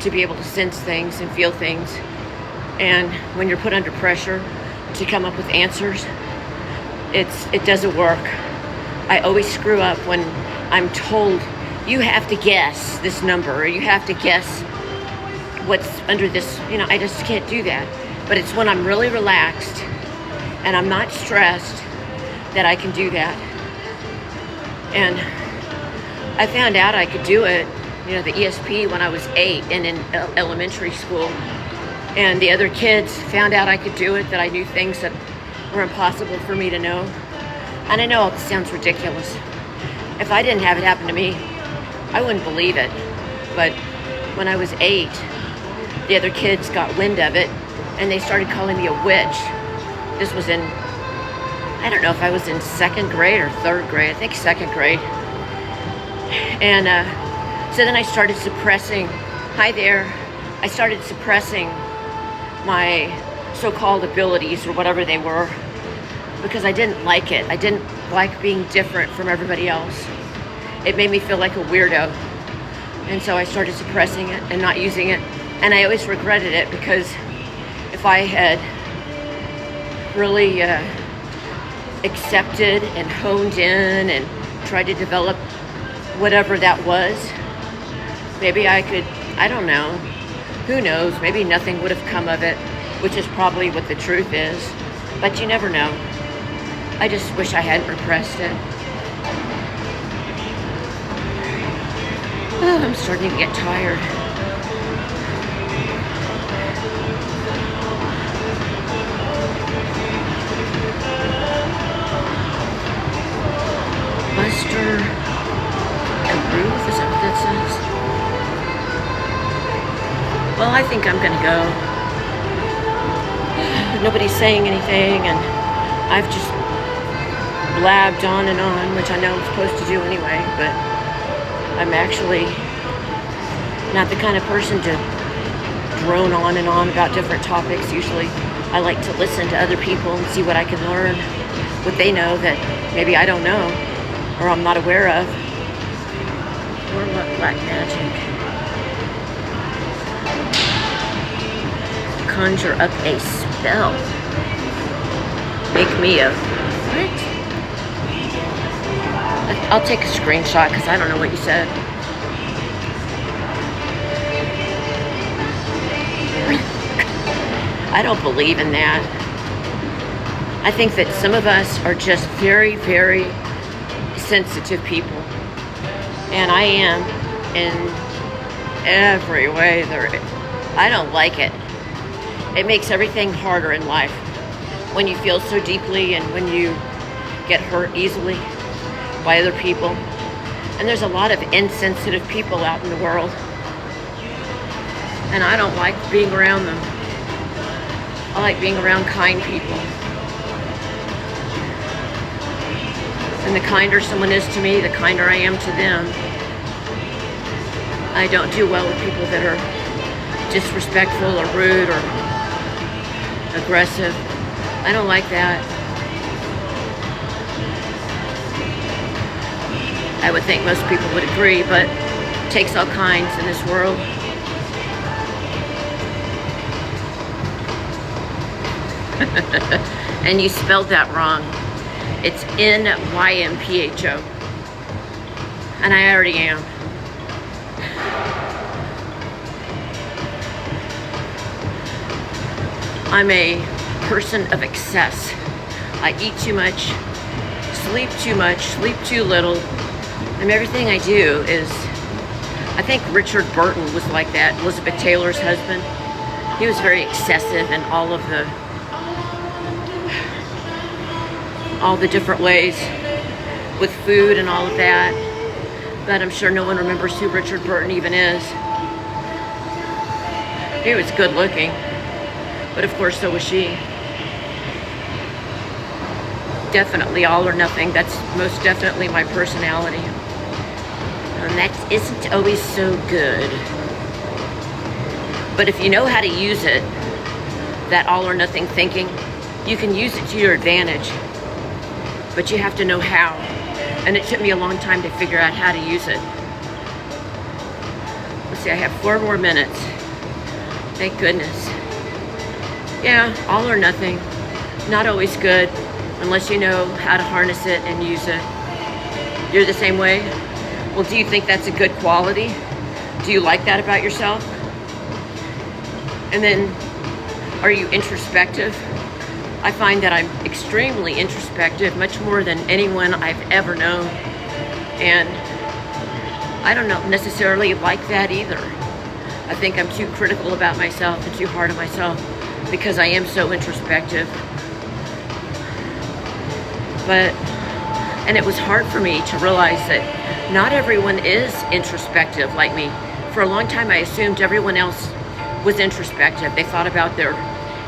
to be able to sense things and feel things. And when you're put under pressure to come up with answers, it doesn't work. I always screw up when I'm told, you have to guess this number, or you have to guess what's under this, I just can't do that. But it's when I'm really relaxed and I'm not stressed that I can do that. And I found out I could do it, the ESP, when I was 8 and in elementary school. And the other kids found out I could do it, that I knew things that were impossible for me to know. And I know it sounds ridiculous. If I didn't have it happen to me, I wouldn't believe it. But when I was 8, the other kids got wind of it, and they started calling me a witch. This was in, I don't know if I was in 2nd grade or 3rd grade, I think 2nd grade. And so then I started suppressing, I started suppressing my so-called abilities, or whatever they were, because I didn't like it. I didn't like being different from everybody else. It made me feel like a weirdo. And so I started suppressing it and not using it. And I always regretted it, because if I had really accepted and honed in and tried to develop whatever that was, maybe I could, I don't know, who knows, maybe nothing would have come of it, which is probably what the truth is. But you never know. I just wish I hadn't repressed it. Oh, I'm starting to get tired. Buster and Groove, is that what that says? Well, I think I'm gonna go. Nobody's saying anything, and I've just blabbed on and on, which I know I'm supposed to do anyway, but I'm actually not the kind of person to drone on and on about different topics. Usually I like to listen to other people and see what I can learn, what they know that maybe I don't know or I'm not aware of. Or what black magic. conjure up a spell. Make me a what? I'll take a screenshot because I don't know what you said. I don't believe in that. I think that some of us are just very, very sensitive people. And I am in every way. I don't like it. It makes everything harder in life when you feel so deeply and when you get hurt easily by other people. And there's a lot of insensitive people out in the world. And I don't like being around them. I like being around kind people. And the kinder someone is to me, the kinder I am to them. I don't do well with people that are disrespectful or rude or aggressive. I don't like that. I would think most people would agree, but it takes all kinds in this world. And you spelled that wrong. It's N-Y-M-P-H-O. And I already am. I'm a person of excess. I eat too much, sleep too much, sleep too little. And everything I do is, I think Richard Burton was like that, Elizabeth Taylor's husband. He was very excessive in all the different ways with food and all of that. But I'm sure no one remembers who Richard Burton even is. He was good looking, but of course so was she. Definitely all or nothing. That's most definitely my personality. And that isn't always so good. But if you know how to use it, that all or nothing thinking, you can use it to your advantage. But you have to know how. And it took me a long time to figure out how to use it. Let's see, I have 4 more minutes. Thank goodness. Yeah, all or nothing. Not always good unless you know how to harness it and use it. You're the same way? Well, do you think that's a good quality? Do you like that about yourself? And then, are you introspective? I find that I'm extremely introspective, much more than anyone I've ever known. And I don't necessarily like that either. I think I'm too critical about myself and too hard on myself because I am so introspective. And it was hard for me to realize that not everyone is introspective like me. For a long time, I assumed everyone else was introspective. They thought about their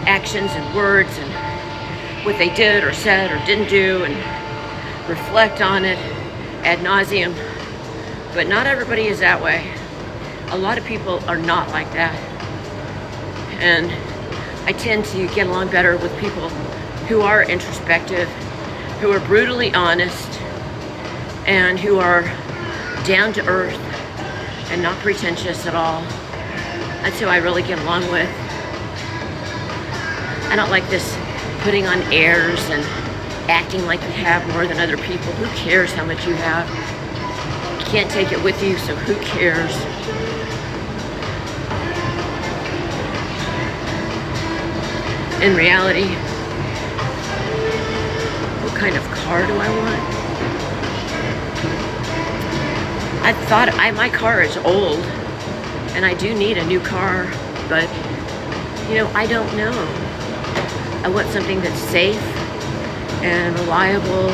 actions and words and what they did or said or didn't do and reflect on it ad nauseum. But not everybody is that way. A lot of people are not like that. And I tend to get along better with people who are introspective, who are brutally honest, and who are down to earth and not pretentious at all. That's who I really get along with. I don't like this putting on airs and acting like you have more than other people. Who cares how much you have? You can't take it with you, so who cares? In reality, what kind of car do I want? I thought my car is old and I do need a new car, but I don't know. I want something that's safe and reliable.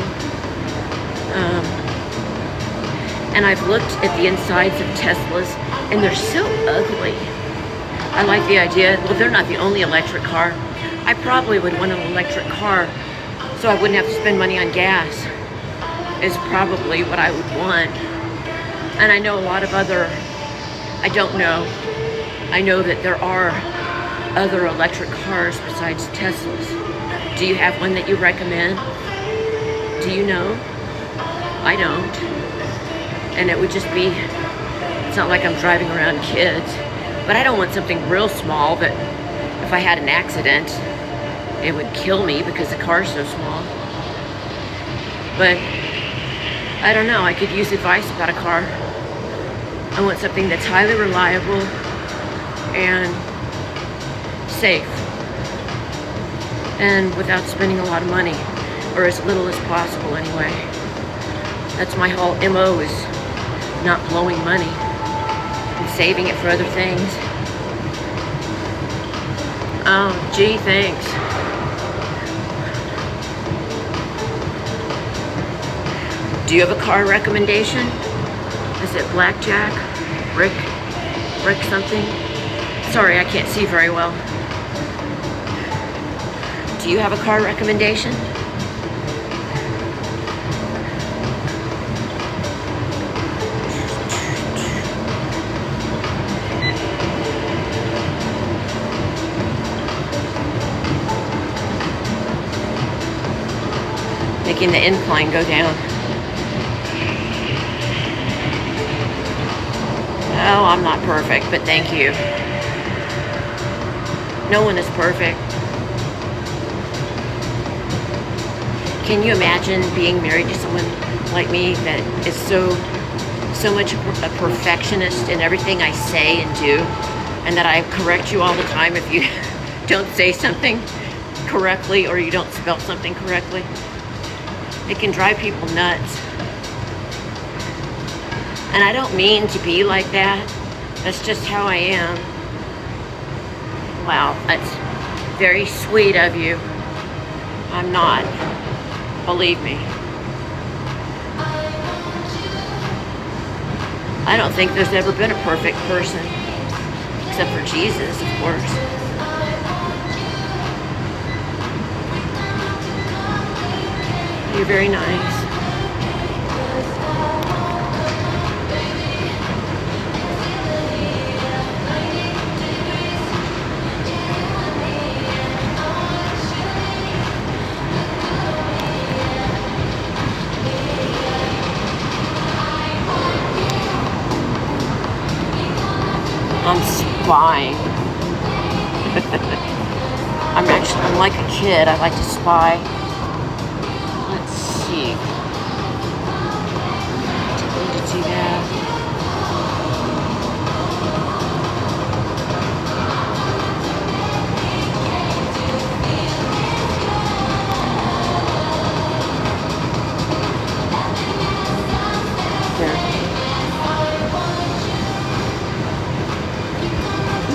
And I've looked at the insides of Teslas and they're so ugly. I like the idea, well, they're not the only electric car. I probably would want an electric car so I wouldn't have to spend money on gas, is probably what I would want. And I know a lot of I don't know. I know that there are other electric cars besides Teslas. Do you have one that you recommend? Do you know? I don't. And it would just be, it's not like I'm driving around kids, but I don't want something real small that if I had an accident, it would kill me because the car's so small. But I don't know, I could use advice about a car. I want something that's highly reliable and safe, and without spending a lot of money, or as little as possible anyway. That's my whole MO, is not blowing money and saving it for other things. Oh, gee, thanks. Do you have a car recommendation? Is it Blackjack? Rick something? Sorry, I can't see very well. Do you have a car recommendation? Making the incline go down. Oh, I'm not perfect, but thank you. No one is perfect. Can you imagine being married to someone like me that is so much a perfectionist in everything I say and do, and that I correct you all the time if you don't say something correctly or you don't spell something correctly? It can drive people nuts. And I don't mean to be like that. That's just how I am. Wow, that's very sweet of you. I'm not. Believe me. I don't think there's ever been a perfect person. Except for Jesus, of course. You're very nice. I'm spying. I'm like a kid. I like to spy. Let's see. Didn't need to do that.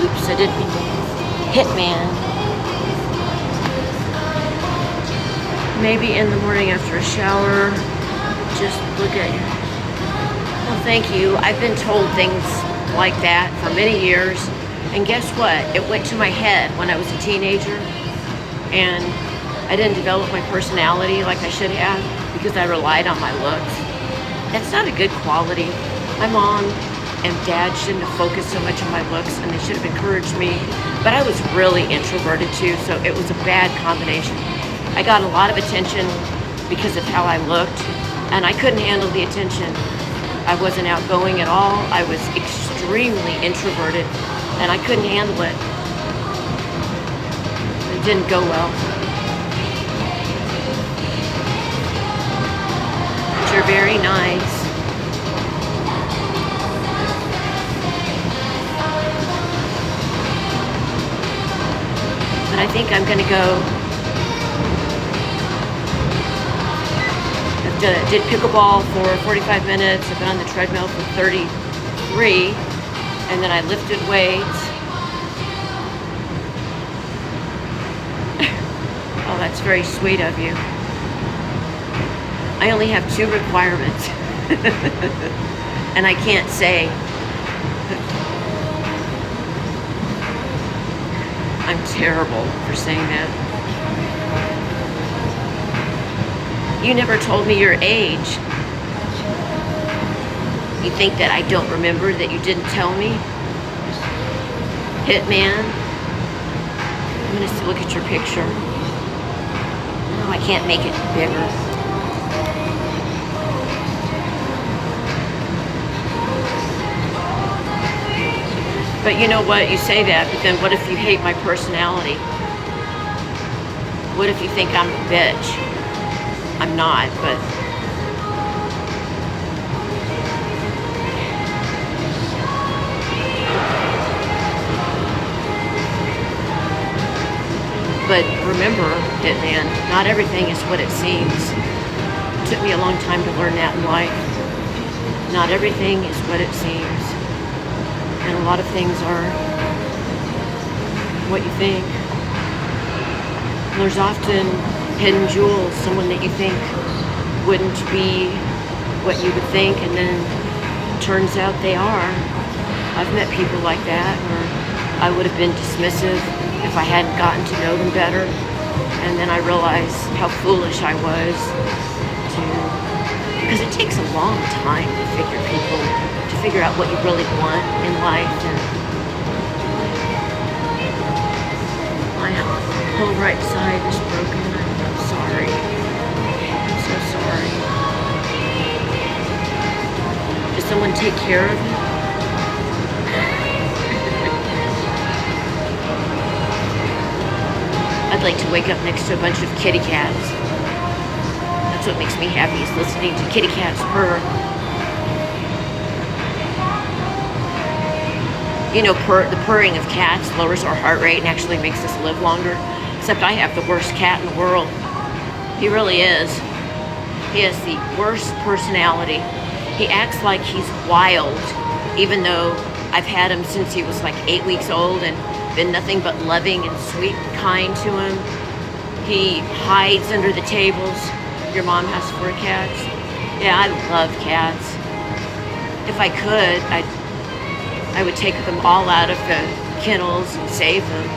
Oops, I didn't mean to. Hitman. Maybe in the morning after a shower, just look at you. Well, thank you. I've been told things like that for many years. And guess what? It went to my head when I was a teenager. And I didn't develop my personality like I should have because I relied on my looks. That's not a good quality. My mom and dad shouldn't have focused so much on my looks, and they should have encouraged me. But I was really introverted too, so it was a bad combination. I got a lot of attention because of how I looked, and I couldn't handle the attention. I wasn't outgoing at all. I was extremely introverted, and I couldn't handle it. It didn't go well. But you're very nice. But I think I'm gonna go. Did pickleball for 45 minutes. I've been on the treadmill for 33, and then I lifted weights. Oh, that's very sweet of you. I only have 2 requirements, and I can't say. I'm terrible for saying that. You never told me your age. You think that I don't remember that you didn't tell me? Hitman? I'm gonna look at your picture. No, I can't make it bigger. But you know what? You say that, but then what if you hate my personality? What if you think I'm a bitch? I'm not, but remember, Hitman, not everything is what it seems. It took me a long time to learn that in life. Not everything is what it seems. And a lot of things are what you think. There's often hidden jewels, someone that you think wouldn't be what you would think, and then turns out they are. I've met people like that where I would have been dismissive if I hadn't gotten to know them better. And then I realized how foolish I was because it takes a long time to figure out what you really want in life. And my whole right side is broken. I'm sorry. I'm so sorry. Does someone take care of it? I'd like to wake up next to a bunch of kitty cats. That's what makes me happy, is listening to kitty cats purr. You know, the purring of cats lowers our heart rate and actually makes us live longer. Except I have the worst cat in the world. He really is. He has the worst personality. He acts like he's wild, even though I've had him since he was like 8 weeks old and been nothing but loving and sweet and kind to him. He hides under the tables. Your mom has 4 cats. Yeah, I love cats. If I could, I would take them all out of the kennels and save them.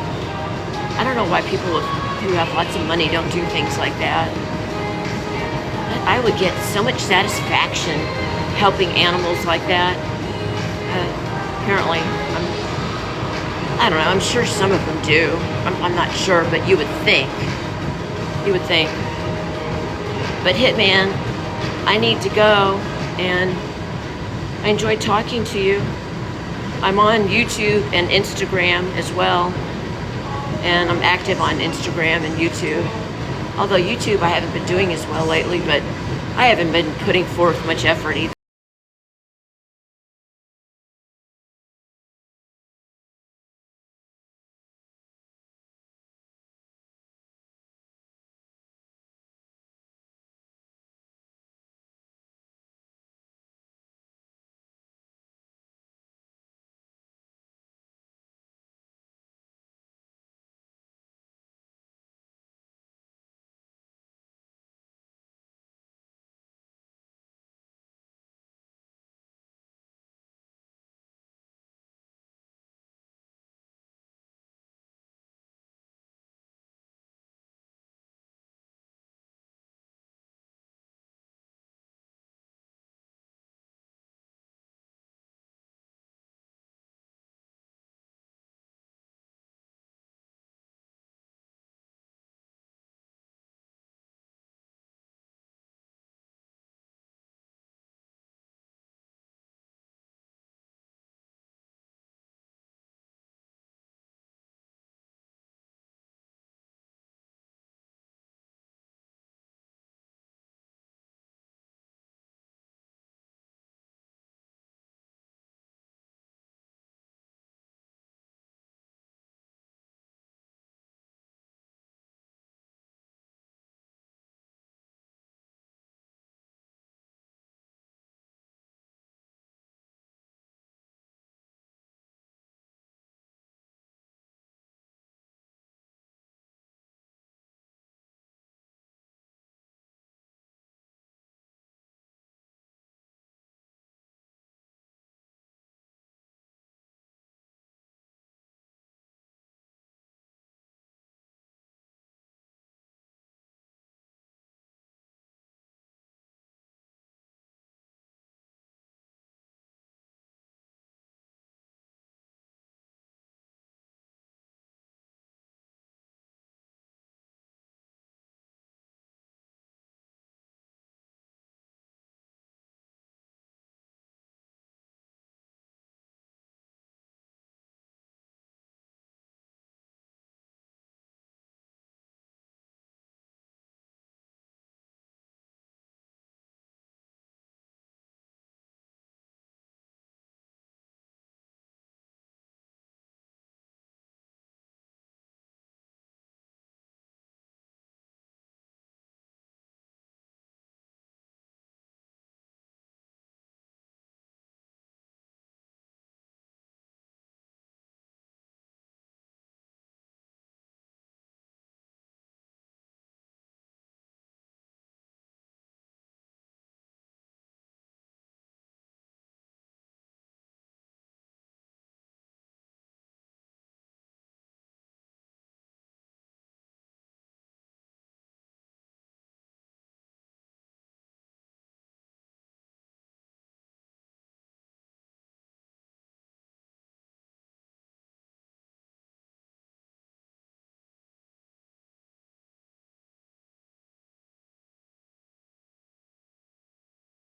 I don't know why people who have lots of money don't do things like that. I would get so much satisfaction helping animals like that. Apparently, I don't know, I'm sure some of them do. I'm not sure, but you would think. You would think. But Hitman, I need to go, and I enjoyed talking to you. I'm on YouTube and Instagram as well, and I'm active on Instagram and YouTube. Although YouTube I haven't been doing as well lately, but I haven't been putting forth much effort either.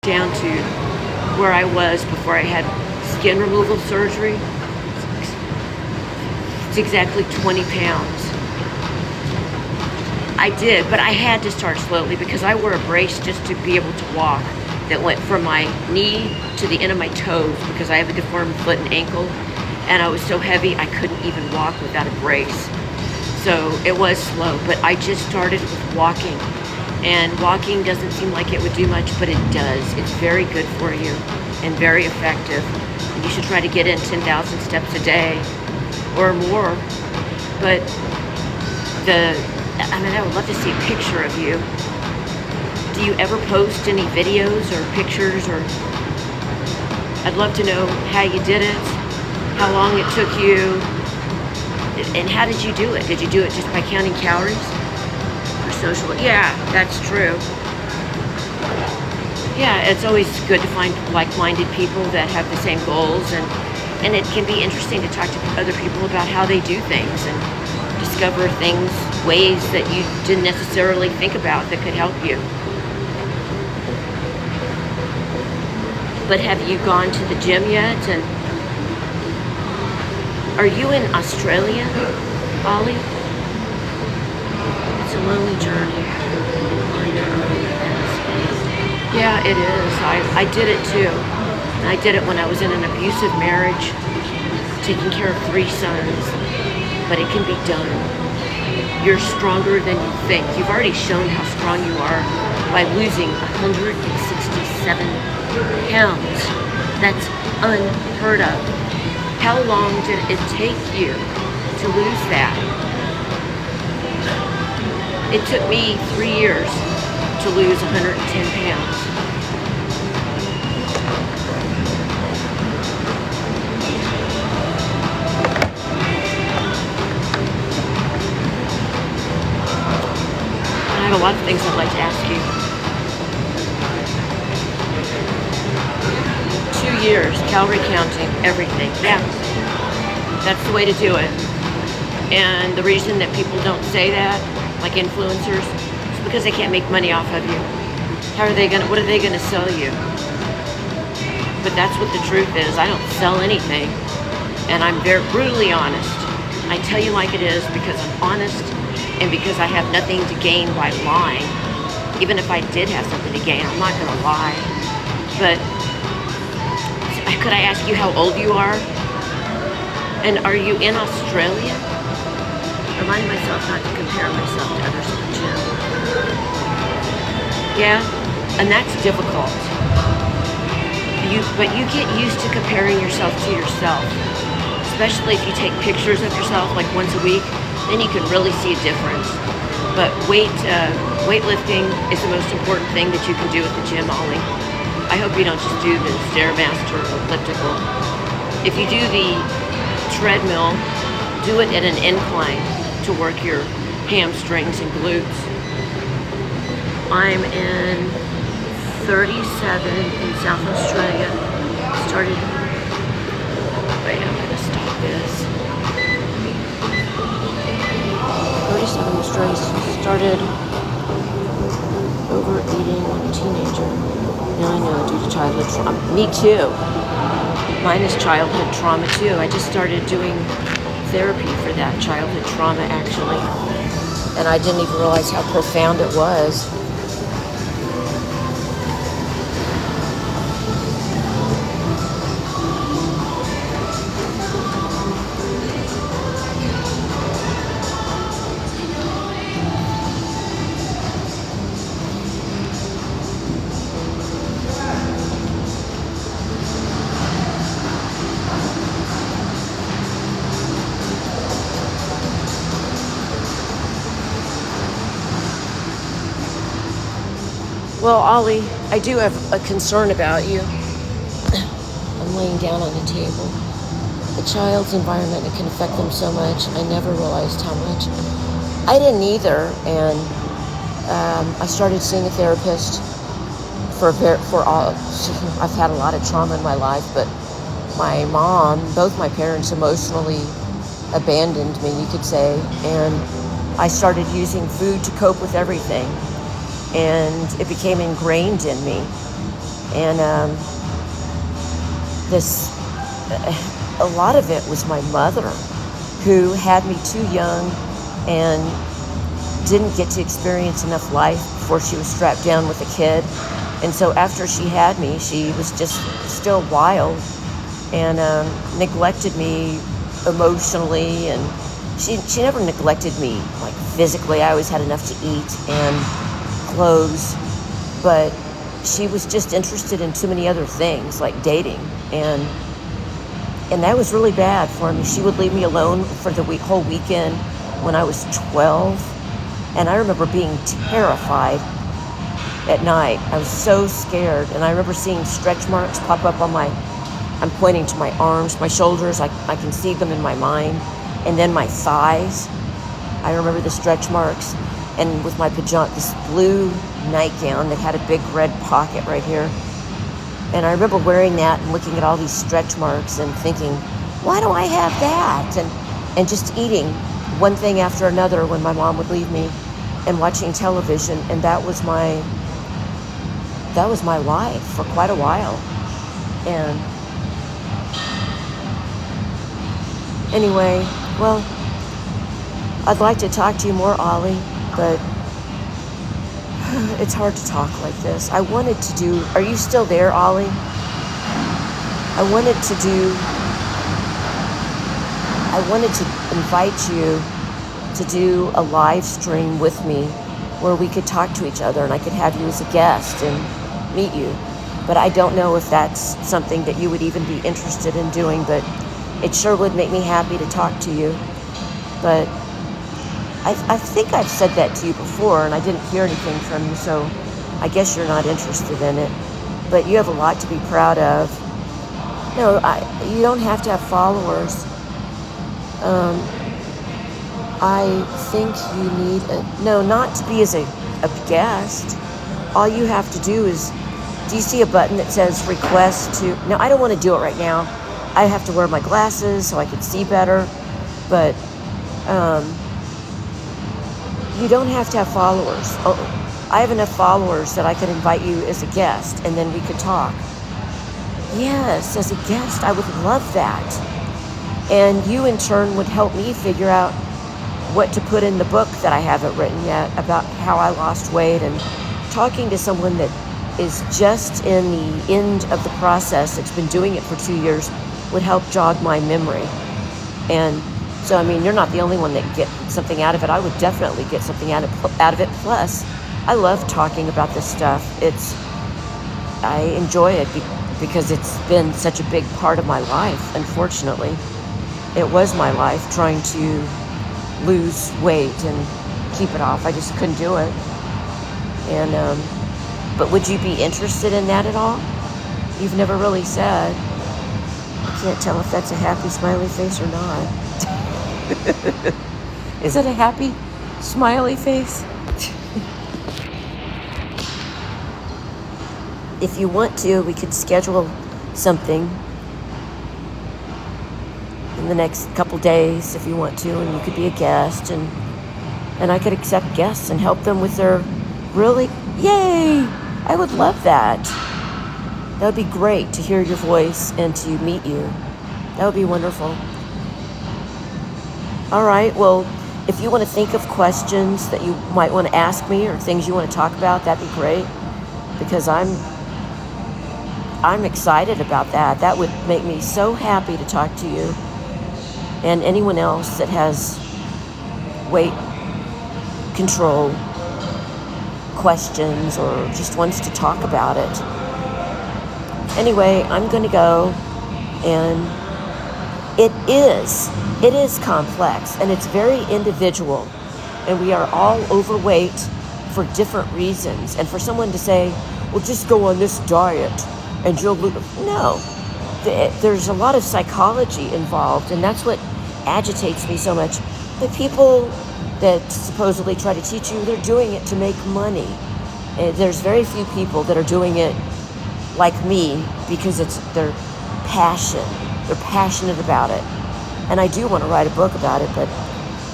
down to where I was before I had skin removal surgery. It's exactly 20 pounds. I did, but I had to start slowly because I wore a brace just to be able to walk that went from my knee to the end of my toes because I have a deformed foot and ankle, and I was so heavy I couldn't even walk without a brace. So it was slow, but I just started with walking. And walking doesn't seem like it would do much, but it does. It's very good for you and very effective. And you should try to get in 10,000 steps a day or more. But I would love to see a picture of you. Do you ever post any videos or pictures? Or I'd love to know how you did it, how long it took you, and how did you do it? Did you do it just by counting calories? Social, yeah, that's true. Yeah, it's always good to find like-minded people that have the same goals, and it can be interesting to talk to other people about how they do things and discover things, ways that you didn't necessarily think about that could help you. But have you gone to the gym yet? And are you in Australia, Ollie? It's a lonely journey. Yeah, it is. I did it too. I did it when I was in an abusive marriage, taking care of 3 sons. But it can be done. You're stronger than you think. You've already shown how strong you are by losing 167 pounds. That's unheard of. How long did it take you to lose that? It took me 3 years to lose 110 pounds. I have a lot of things I'd like to ask you. 2 years, calorie counting, everything. Yeah, that's the way to do it. And the reason that people don't say that, like influencers, is because they can't make money off of you. What are they gonna sell you? But that's what the truth is. I don't sell anything. And I'm very brutally honest. I tell you like it is because I'm honest and because I have nothing to gain by lying. Even if I did have something to gain, I'm not gonna lie. But could I ask you how old you are? And are you in Australia? Reminding myself not to compare myself to others at the gym. Yeah, and that's difficult. But you get used to comparing yourself to yourself, especially if you take pictures of yourself like once a week, then you can really see a difference. But weightlifting is the most important thing that you can do at the gym, Ollie. I hope you don't just do the Stairmaster or elliptical. If you do the treadmill, do it at an incline to work your hamstrings and glutes. I'm in 37 in South Australia. Started, wait, I'm gonna stop this. 37 in Australia, started overeating when a teenager. Now I know, due to childhood trauma. Me too. Mine is childhood trauma too. I just started doing therapy for that childhood trauma actually. And I didn't even realize how profound it was. Well, Ollie, I do have a concern about you. I'm laying down on the table. The child's environment, it can affect them so much. I never realized how much. I didn't either, and I started seeing a therapist for all. I've had a lot of trauma in my life, but my mom, both my parents emotionally abandoned me, you could say, and I started using food to cope with everything. And it became ingrained in me. And a lot of it was my mother, who had me too young and didn't get to experience enough life before she was strapped down with a kid. And so after she had me, she was just still wild and neglected me emotionally, and she never neglected me like physically. I always had enough to eat and clothes, but she was just interested in too many other things like dating, and that was really bad for me. She would leave me alone for the whole weekend when I was 12, and I remember being terrified at night. I was so scared, and I remember seeing stretch marks pop up on I'm pointing to my arms, my shoulders, I can see them in my mind, and then my thighs. I remember the stretch marks, and with my this blue nightgown that had a big red pocket right here. And I remember wearing that and looking at all these stretch marks and thinking, why do I have that? And just eating one thing after another when my mom would leave me, and watching television, and that was my life for quite a while. And anyway, well, I'd like to talk to you more, Ollie, but it's hard to talk like this. Are you still there, Ollie? I wanted to invite you to do a live stream with me where we could talk to each other and I could have you as a guest and meet you. But I don't know if that's something that you would even be interested in doing, but it sure would make me happy to talk to you. But I think I've said that to you before and I didn't hear anything from you, so I guess you're not interested in it. But you have a lot to be proud of. No, you don't have to have followers. I think you need not to be as a guest. All you have to do is, do you see a button that says request to? No, I don't want to do it right now. I have to wear my glasses so I can see better. But you don't have to have followers. Oh, I have enough followers that I could invite you as a guest and then we could talk. Yes, as a guest, I would love that. And you in turn would help me figure out what to put in the book that I haven't written yet about how I lost weight, and talking to someone that is just in the end of the process, that's been doing it for 2 years, would help jog my memory. And so, I mean, you're not the only one that get something out of it. I would definitely get something out of it. Plus, I love talking about this stuff. I enjoy it because it's been such a big part of my life, unfortunately. It was my life trying to lose weight and keep it off. I just couldn't do it. And but would you be interested in that at all? You've never really said. I can't tell if that's a happy smiley face or not. Is it a happy smiley face? If you want to, we could schedule something in the next couple days if you want to, and you could be a guest, and I could accept guests and help them with their yay! I would love that. That would be great to hear your voice and to meet you. That would be wonderful. All right, well, if you want to think of questions that you might want to ask me or things you want to talk about, that'd be great, because I'm excited about that. That would make me so happy to talk to you and anyone else that has weight control questions or just wants to talk about it. Anyway, I'm going to go, and it is complex, and it's very individual, and we are all overweight for different reasons. And for someone to say, well, just go on this diet and you'll lose. No, there's a lot of psychology involved, and that's what agitates me so much. The people that supposedly try to teach you, they're doing it to make money. There's very few people that are doing it like me because it's their passion. They're passionate about it. And I do want to write a book about it, but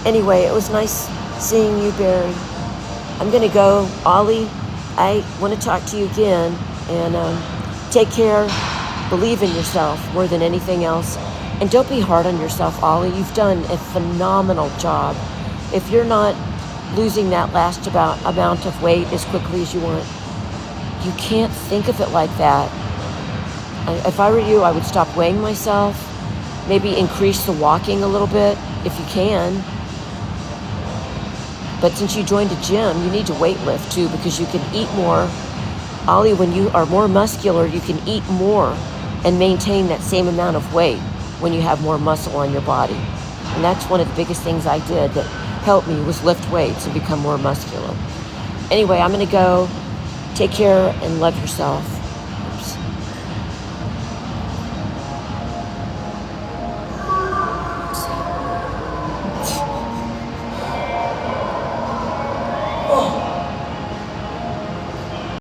anyway, it was nice seeing you, Barry. I'm going to go. Ollie, I want to talk to you again, and Take care, believe in yourself more than anything else, and don't be hard on yourself, Ollie. You've done a phenomenal job. If you're not losing that last amount of weight as quickly as you want, you can't think of it like that. If I were you, I would stop weighing myself, maybe increase the walking a little bit if you can. But since you joined a gym, you need to weight lift too, because you can eat more. Ollie, when you are more muscular, you can eat more and maintain that same amount of weight when you have more muscle on your body. And that's one of the biggest things I did that helped me, was lift weights and become more muscular. Anyway, I'm going to go. Take care and love yourself. Oops. Oh.